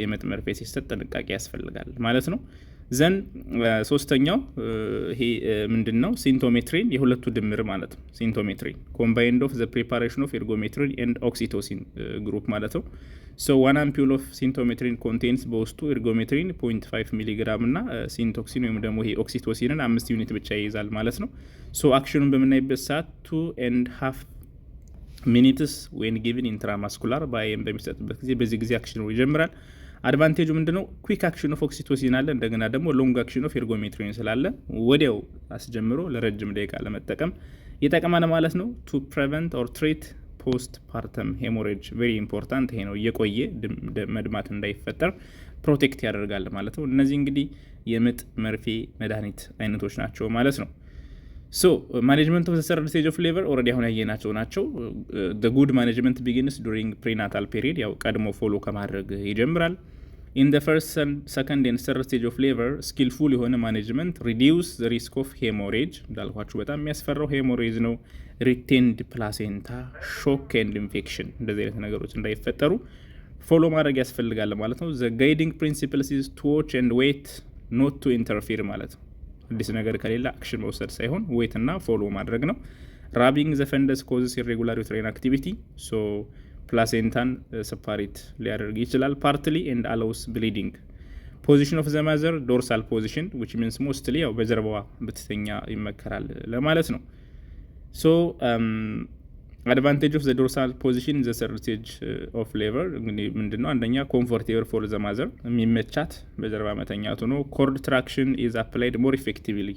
Speaker 1: የምጥ መርፌ ሲሰጥ ጥንቃቄ ያስፈልጋል ማለት ነው። ዘን ሶስተኛው ይሄ ምንድን ነው? ሲንቶሜትሪን፣ የሁለቱ ድምር ማለት ነው። ሲንቶሜትሪን ኮምባይንድ ኦፍ ዘ ፕሪፓሬሽን ኦፍ ኤርጎሜትሪን ኤንድ ኦክሲቶሲን ግሩፕ ማለት ነው። ሶ ዋን አምፒውል ኦፍ ሲንቶሜትሪን ኮንቴንስ በውስጡ ኤርጎሜትሪን 0.5 ሚሊግራም እና ሲንቶክሲን ወይም ደግሞ ይሄ ኦክሲቶሲንን 5 ዩኒት ብቻ ይይዛል ማለት ነው። ሶ አክሽኑን በምናይበት ሰዓት 2.5 ሚኒትስ ወይን ጊቭን ኢንትራማስኩላር በአይኤም በሚሰጥበት ጊዜ በዚህ ጊዜ አክሽኑ ይጀምራል። አድቫንቴጁ ምንድነው? ኩዊክ አክሽን ኦፍ ኦክሲቶሲን አለ፣ እንደገና ደግሞ ሎንግ አክሽን ኦፍ ኤርጎሜትሪን ስላለ ወዲያው አስጀምሮ ለረጅም ደቂቃ ለመጠቀም ይጠቅማል ማለት ነው። ቱ ፕሪቨንት ኦር ትሪት ፖስት ፓርተም ሄሞሬጅ ቬሪ ኢምፖርታንት። ይሄ ነው እየቆየ መድማት እንዳይፈጠር ፕሮቴክት ያደርጋል ማለት ነው። እነዚህ እንግዲህ የምጥ መርፌ መድኃኒት አይነቶች ናቸው ማለት ነው። ሶ ማኔጅመንት ኦፍ ዘ ሰርድ ስቴጅ ኦፍ ሌበር ኦልሬዲ አሁን ያየናቸው ናቸው። ዘ ጉድ ማኔጅመንት ቢጊንስ ዱሪንግ ፕሪናታል ፔሪድ፣ ያው ቀድሞ ፎሎ ከማድረግ ይጀምራል። ኢን ዘ ፈርስት ሰከንድ ኤንድ ሰርድ ስቴጅ ኦፍ ሌበር ስኪልፉል የሆነ ማኔጅመንት ሪዲዩስ ዘ ሪስክ ኦፍ ሄሞሬጅ፣ እንዳልኳችሁ በጣም የሚያስፈራው ሄሞሬጅ ነው። ሪቴንድ ፕላሴንታ፣ ሾክ ኤንድ ኢንፌክሽን፣ እንደዚህ አይነት ነገሮች እንዳይፈጠሩ ፎሎ ማድረግ ያስፈልጋል ማለት ነው። ዘ ጋይዲንግ ፕሪንሲፕልስ ኢዝ ቱ ዎች ኤንድ ዌት ኖት ቱ ኢንተርፊር ማለት ነው። አዲስ ነገር ከሌለ አክሽን መውሰድ ሳይሆን ዌት እና ፎሎ ማድረግ ነው። ራቢንግ ዘ ፈንደስ ኮዝስ ኢሬጉላር ዩትራይን አክቲቪቲ ሶ ፕላሴንታን ሰፓሬት ሊያደርግ ይችላል። ፓርትሊ ኤንድ አላውስ ብሊዲንግ። ፖዚሽን ኦፍ ዘ ማዘር ዶርሳል ፖዚሽን ዊች ሚንስ ሞስትሊ ያው በጀርባዋ ብትተኛ ይመከራል ለማለት ነው። ሶ አድቫንቴጅ ኦፍ ዘ ዶርሳል ፖዚሽን ዘ ሰርድ ስቴጅ ኦፍ ሌበር እንግዲህ ምንድነው? አንደኛ ኮምፎርቴብል ፎር ዘ ማዘር የሚመቻት በጀርባ መተኛቱ ነው። ኮርድ ትራክሽን ኢዝ አፕላይድ ሞር ኢፌክቲቭሊ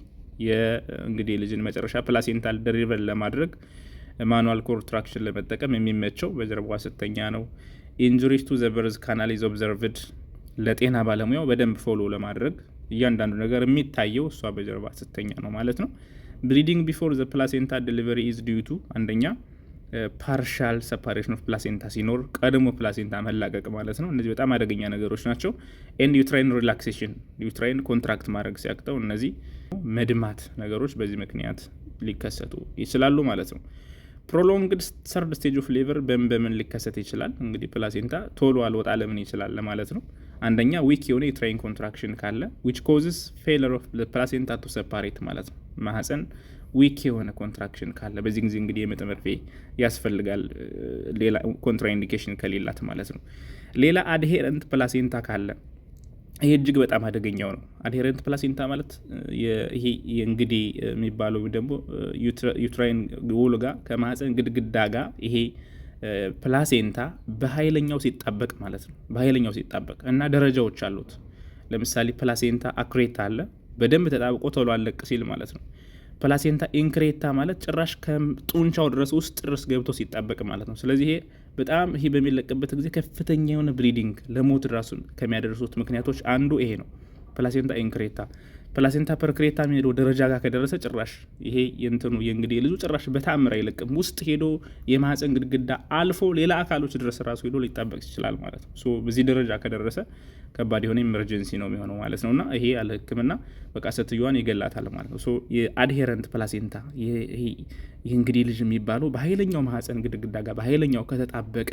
Speaker 1: የእንግዲህ ልጅን መጨረሻ ፕላሴንታል ደሪቨል ለማድረግ ማኑዋል ኮርድ ትራክሽን ለመጠቀም የሚመቸው በጀርባዋ ስተኛ ነው። ኢንጁሪስ ቱ ዘ በርዝ ካናል ኢዝ ኦብዘርቭድ ለጤና ባለሙያው በደንብ ፎሎ ለማድረግ እያንዳንዱ ነገር የሚታየው እሷ በጀርባ ስተኛ ነው ማለት ነው። ብሊዲንግ ቢፎር ዘ ፕላሴንታ ዴሊቨሪ ኢዝ ዲዩ ቱ አንደኛ ፓርሻል ሰፓሬሽን ኦፍ ፕላሴንታ ሲኖር ቀድሞ ፕላሴንታ መላቀቅ ማለት ነው። እነዚህ በጣም አደገኛ ነገሮች ናቸው። ኤንድ ዩትራይን ሪላክሴሽን ዩትራይን ኮንትራክት ማድረግ ሲያቅተው እነዚህ መድማት ነገሮች በዚህ ምክንያት ሊከሰቱ ይችላሉ ማለት ነው። ፕሮሎንግድ ሰርድ ስቴጅ ኦፍ ሌበር በምን ሊከሰት ይችላል? እንግዲህ ፕላሴንታ ቶሎ አልወጣ ለምን ይችላል ለማለት ነው። አንደኛ ዊክ የሆነ የዩትራይን ኮንትራክሽን ካለ ዊች ኮዝስ ፌለር ኦፍ ፕላሴንታ ቱ ሰፓሬት ማለት ነው። ማህፀን ዊክ የሆነ ኮንትራክሽን ካለ በዚህ ጊዜ እንግዲህ የምጥ መርፌ ያስፈልጋል፣ ሌላ ኮንትራ ኢንዲኬሽን ከሌላት ማለት ነው። ሌላ አድሄረንት ፕላሴንታ ካለ ይሄ እጅግ በጣም አደገኛው ነው። አድሄረንት ፕላሴንታ ማለት ይሄ እንግዲህ የሚባለው ደግሞ ዩትራይን ውል ጋር ከማህፀን ግድግዳ ጋር ይሄ ፕላሴንታ በኃይለኛው ሲጣበቅ ማለት ነው። በኃይለኛው ሲጣበቅ እና ደረጃዎች አሉት። ለምሳሌ ፕላሴንታ አኩሬታ አለ፣ በደንብ ተጣብቆ ቶሎ አለቅ ሲል ማለት ነው። ፕላሴንታ ኢንክሬታ ማለት ጭራሽ ከጡንቻው ድረስ ውስጥ ድረስ ገብቶ ሲጣበቅ ማለት ነው። ስለዚህ ይሄ በጣም ይሄ በሚለቅበት ጊዜ ከፍተኛ የሆነ ብሊዲንግ ለሞት ራሱን ከሚያደርሱት ምክንያቶች አንዱ ይሄ ነው። ፕላሴንታ ኢንክሬታ። ፕላሴንታ ፐርክሬታ የሚሄደው ደረጃ ጋር ከደረሰ ጭራሽ ይሄ የእንትኑ የእንግዲህ ልጁ ጭራሽ በታምር አይለቅም። ውስጥ ሄዶ የማህፀን ግድግዳ አልፎ ሌላ አካሎች ድረስ ራሱ ሄዶ ሊጣበቅ ይችላል ማለት ነው። ሶ በዚህ ደረጃ ከደረሰ ከባድ የሆነ ኢመርጀንሲ ነው የሚሆነው ማለት ነው። እና ይሄ ያለ ሕክምና በቃ ሴትዮዋን ይገላታል ማለት ነው። ሶ የአድሄረንት ፕላሴንታ ይሄ እንግዲህ ልጅ የሚባለው በኃይለኛው ማህፀን ግድግዳ ጋር በኃይለኛው ከተጣበቀ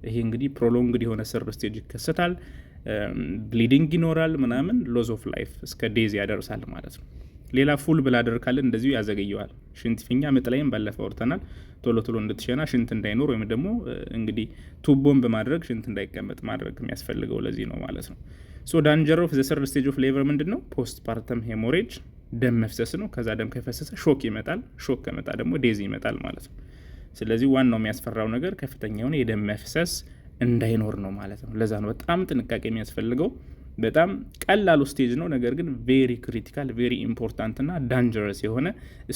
Speaker 1: ይሄ እንግዲህ ፕሮሎንግድ የሆነ ሰርድ ስቴጅ ይከሰታል። ብሊዲንግ ይኖራል ምናምን፣ ሎዝ ኦፍ ላይፍ እስከ ዴዝ ያደርሳል ማለት ነው። ሌላ ፉል ብላደር ካለ እንደዚሁ ያዘገየዋል። ሽንት ፊኛ ምጥ ላይም ባለፈው አውርተናል። ቶሎ ቶሎ እንድትሸና ሽንት እንዳይኖር ወይም ደግሞ እንግዲህ ቱቦን በማድረግ ሽንት እንዳይቀመጥ ማድረግ የሚያስፈልገው ለዚህ ነው ማለት ነው። ሶ ዳንጀር ኦፍ ዘ ሰርድ ስቴጅ ኦፍ ሌበር ምንድን ነው? ፖስት ፓርተም ሄሞሬጅ ደም መፍሰስ ነው። ከዛ ደም ከፈሰሰ ሾክ ይመጣል። ሾክ ከመጣ ደግሞ ዴዝ ይመጣል ማለት ነው። ስለዚህ ዋናው የሚያስፈራው ነገር ከፍተኛ የሆነ የደም መፍሰስ እንዳይኖር ነው ማለት ነው። ለዛ ነው በጣም ጥንቃቄ የሚያስፈልገው። በጣም ቀላሉ ስቴጅ ነው፣ ነገር ግን ቬሪ ክሪቲካል ቬሪ ኢምፖርታንት እና ዳንጀረስ የሆነ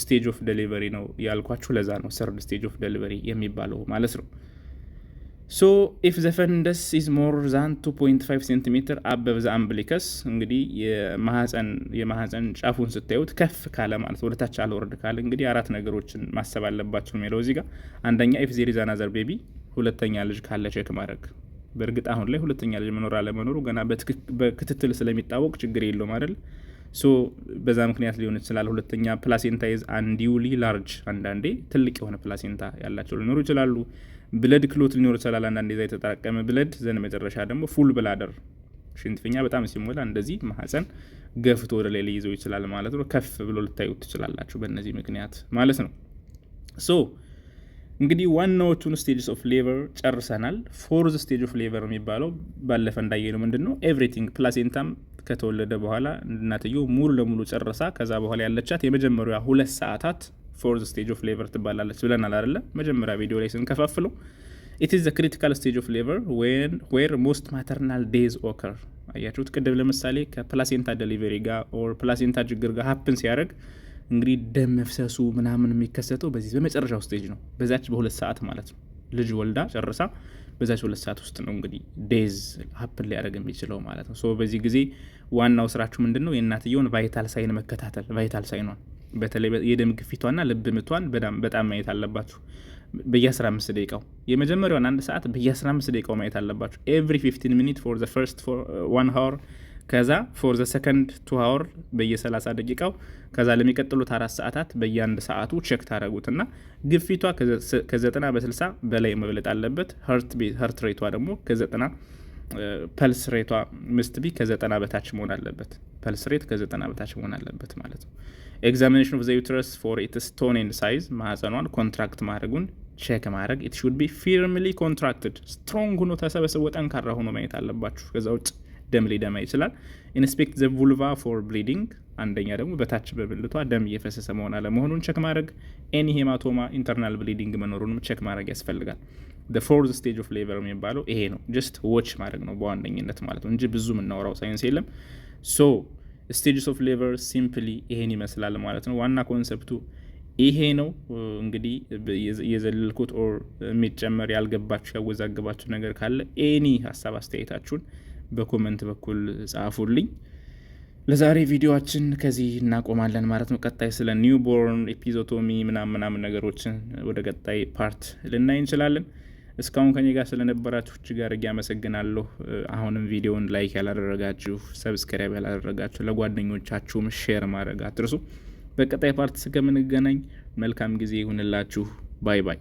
Speaker 1: ስቴጅ ኦፍ ዴሊቨሪ ነው ያልኳችሁ። ለዛ ነው ሰርድ ስቴጅ ኦፍ ዴሊቨሪ የሚባለው ማለት ነው። ሶ ኢፍ ዘ ፈንደስ ኢዝ ሞር ዛን 2.5 ሴንቲሜትር አበብ ዘ አምብሊከስ እንግዲህ የማህፀን ጫፉን ስታዩት ከፍ ካለ ማለት ወደ ታች አልወርድ ካለ እንግዲህ አራት ነገሮችን ማሰብ አለባቸው የሚለው እዚህ ጋር። አንደኛ ኢፍ ዜር ኢዝ አናዘር ቤቢ ሁለተኛ ልጅ ካለ ቼክ ማድረግ። በእርግጥ አሁን ላይ ሁለተኛ ልጅ መኖር አለመኖሩ ገና በክትትል ስለሚታወቅ ችግር የለውም አይደል? ሶ በዛ ምክንያት ሊሆን ይችላል። ሁለተኛ ፕላሴንታ ኢዝ አንዲውሊ ላርጅ፣ አንዳንዴ ትልቅ የሆነ ፕላሴንታ ያላቸው ሊኖሩ ይችላሉ። ብለድ ክሎት ሊኖር ይችላል፣ አንዳንዴ ዛ የተጠራቀመ ብለድ ዘን መጨረሻ ደግሞ ፉል ብላደር ሽንት ፊኛ በጣም ሲሞላ እንደዚህ ማህፀን ገፍቶ ወደ ላይ ሊይዘው ይችላል ማለት ነው። ከፍ ብሎ ልታዩት ትችላላችሁ በእነዚህ ምክንያት ማለት ነው። ሶ እንግዲህ ዋናዎቹን ስቴጅስ ኦፍ ሌበር ጨርሰናል። ፎርዝ ስቴጅ ኦፍ ሌበር የሚባለው ባለፈ እንዳየነው ምንድን ነው ኤቭሪቲንግ ፕላሴንታም ከተወለደ በኋላ እናትየው ሙሉ ለሙሉ ጨርሳ ከዛ በኋላ ያለቻት የመጀመሪያ 2 ሰዓታት ፎርዝ ስቴጅ ኦፍ ሌበር ትባላለች ብለናል አይደለ? መጀመሪያ ቪዲዮ ላይ ስንከፋፍለው ኢት ኢዝ ዘ ክሪቲካል ስቴጅ ኦፍ ሌበር ዌር ሞስት ማተርናል ዴዝ ኦከር። አያችሁት? ቅድም ለምሳሌ ከፕላሴንታ ዴሊቨሪ ጋር ኦር ፕላሴንታ ችግር ጋር ሀፕን ሲያደርግ እንግዲህ ደም መፍሰሱ ምናምን የሚከሰተው በዚህ በመጨረሻው ስቴጅ ነው። በዛች በ2 ሰዓት ማለት ነው። ልጅ ወልዳ ጨርሳ በዛች 2 ሰዓት ውስጥ ነው እንግዲህ ዴዝ ሀፕን ሊያደርግ የሚችለው ማለት ነው። ሶ በዚህ ጊዜ ዋናው ስራችሁ ምንድን ነው? የእናትየውን ቫይታል ሳይን መከታተል። ቫይታል ሳይኗን በተለይ የደም ግፊቷና ልብ ምቷን በጣም ማየት አለባችሁ። በየ15 ደቂቃው የመጀመሪያውን 1 ሰዓት በየ15 ደቂቃው ማየት አለባችሁ። ኤቭሪ 15 ሚኒት ፎር ዘ ፈርስት 1 hour ከዛ ፎር ዘ ሰከንድ 2 አወር በየ30 ደቂቃው ከዛ ለሚቀጥሉት 4 ሰዓታት በየአንድ ሰዓቱ ቼክ ታደረጉትና ግፊቷ ከ90 በ60 በላይ መብለጥ አለበት። ሀርት ሬቷ ደግሞ ከ90 ፐልስ ሬቷ ምስት ቢ ከ90 በታች መሆን አለበት። ፐልስ ሬት ከ90 በታች መሆን አለበት ማለት ነው። ኤግዛሚኔሽን ኦፍ ዘ ዩትረስ ፎር ኢትስ ቶን ኤንድ ሳይዝ ማህፀኗን ኮንትራክት ማድረጉን ቼክ ማድረግ ኢት ሹድ ቢ ፊርምሊ ኮንትራክትድ ስትሮንግ ሆኖ ተሰበስቦ ጠንካራ ሆኖ ማየት አለባችሁ። ከዛ ውጭ ደም ሊደማ ይችላል። ኢንስፔክት ዘ vulva ፎር ብሊዲንግ አንደኛ ደግሞ በታች በብልቷ ደም እየፈሰሰ መሆን አለመሆኑን ቼክ ማድረግ፣ ኤኒ ሄማቶማ ኢንተርናል ብሊዲንግ መኖሩንም ቼክ ማድረግ ያስፈልጋል። the fourth stage of labor የሚባለው ይሄ ነው። ጀስት ዎች ማድረግ ነው በዋነኝነት ማለት ነው እንጂ ብዙ የምናወራው ሳይንስ የለም። ሶ ስቴጅስ ኦፍ ሌበር ሲምፕሊ ይሄን ይመስላል ማለት ነው። ዋና ኮንሰፕቱ ይሄ ነው። እንግዲህ የዘለልኩት ኦር የሚጨመር ያልገባችሁ ያወዛግባችሁ ነገር ካለ ኤኒ ሀሳብ አስተያየታችሁን በኮመንት በኩል ጻፉልኝ። ለዛሬ ቪዲዮአችን ከዚህ እናቆማለን ማለት ነው። ቀጣይ ስለ ኒውቦርን ኤፒዞቶሚ ምናምን ነገሮችን ወደ ቀጣይ ፓርት ልናይ እንችላለን። እስካሁን ከኔ ጋር ስለነበራችሁ እጅግ አድርጌ አመሰግናለሁ። አሁንም ቪዲዮውን ላይክ ያላደረጋችሁ፣ ሰብስክራይብ ያላደረጋችሁ ለጓደኞቻችሁም ሼር ማድረግ አትርሱ። በቀጣይ ፓርት እስከምንገናኝ መልካም ጊዜ ይሁንላችሁ። ባይ ባይ።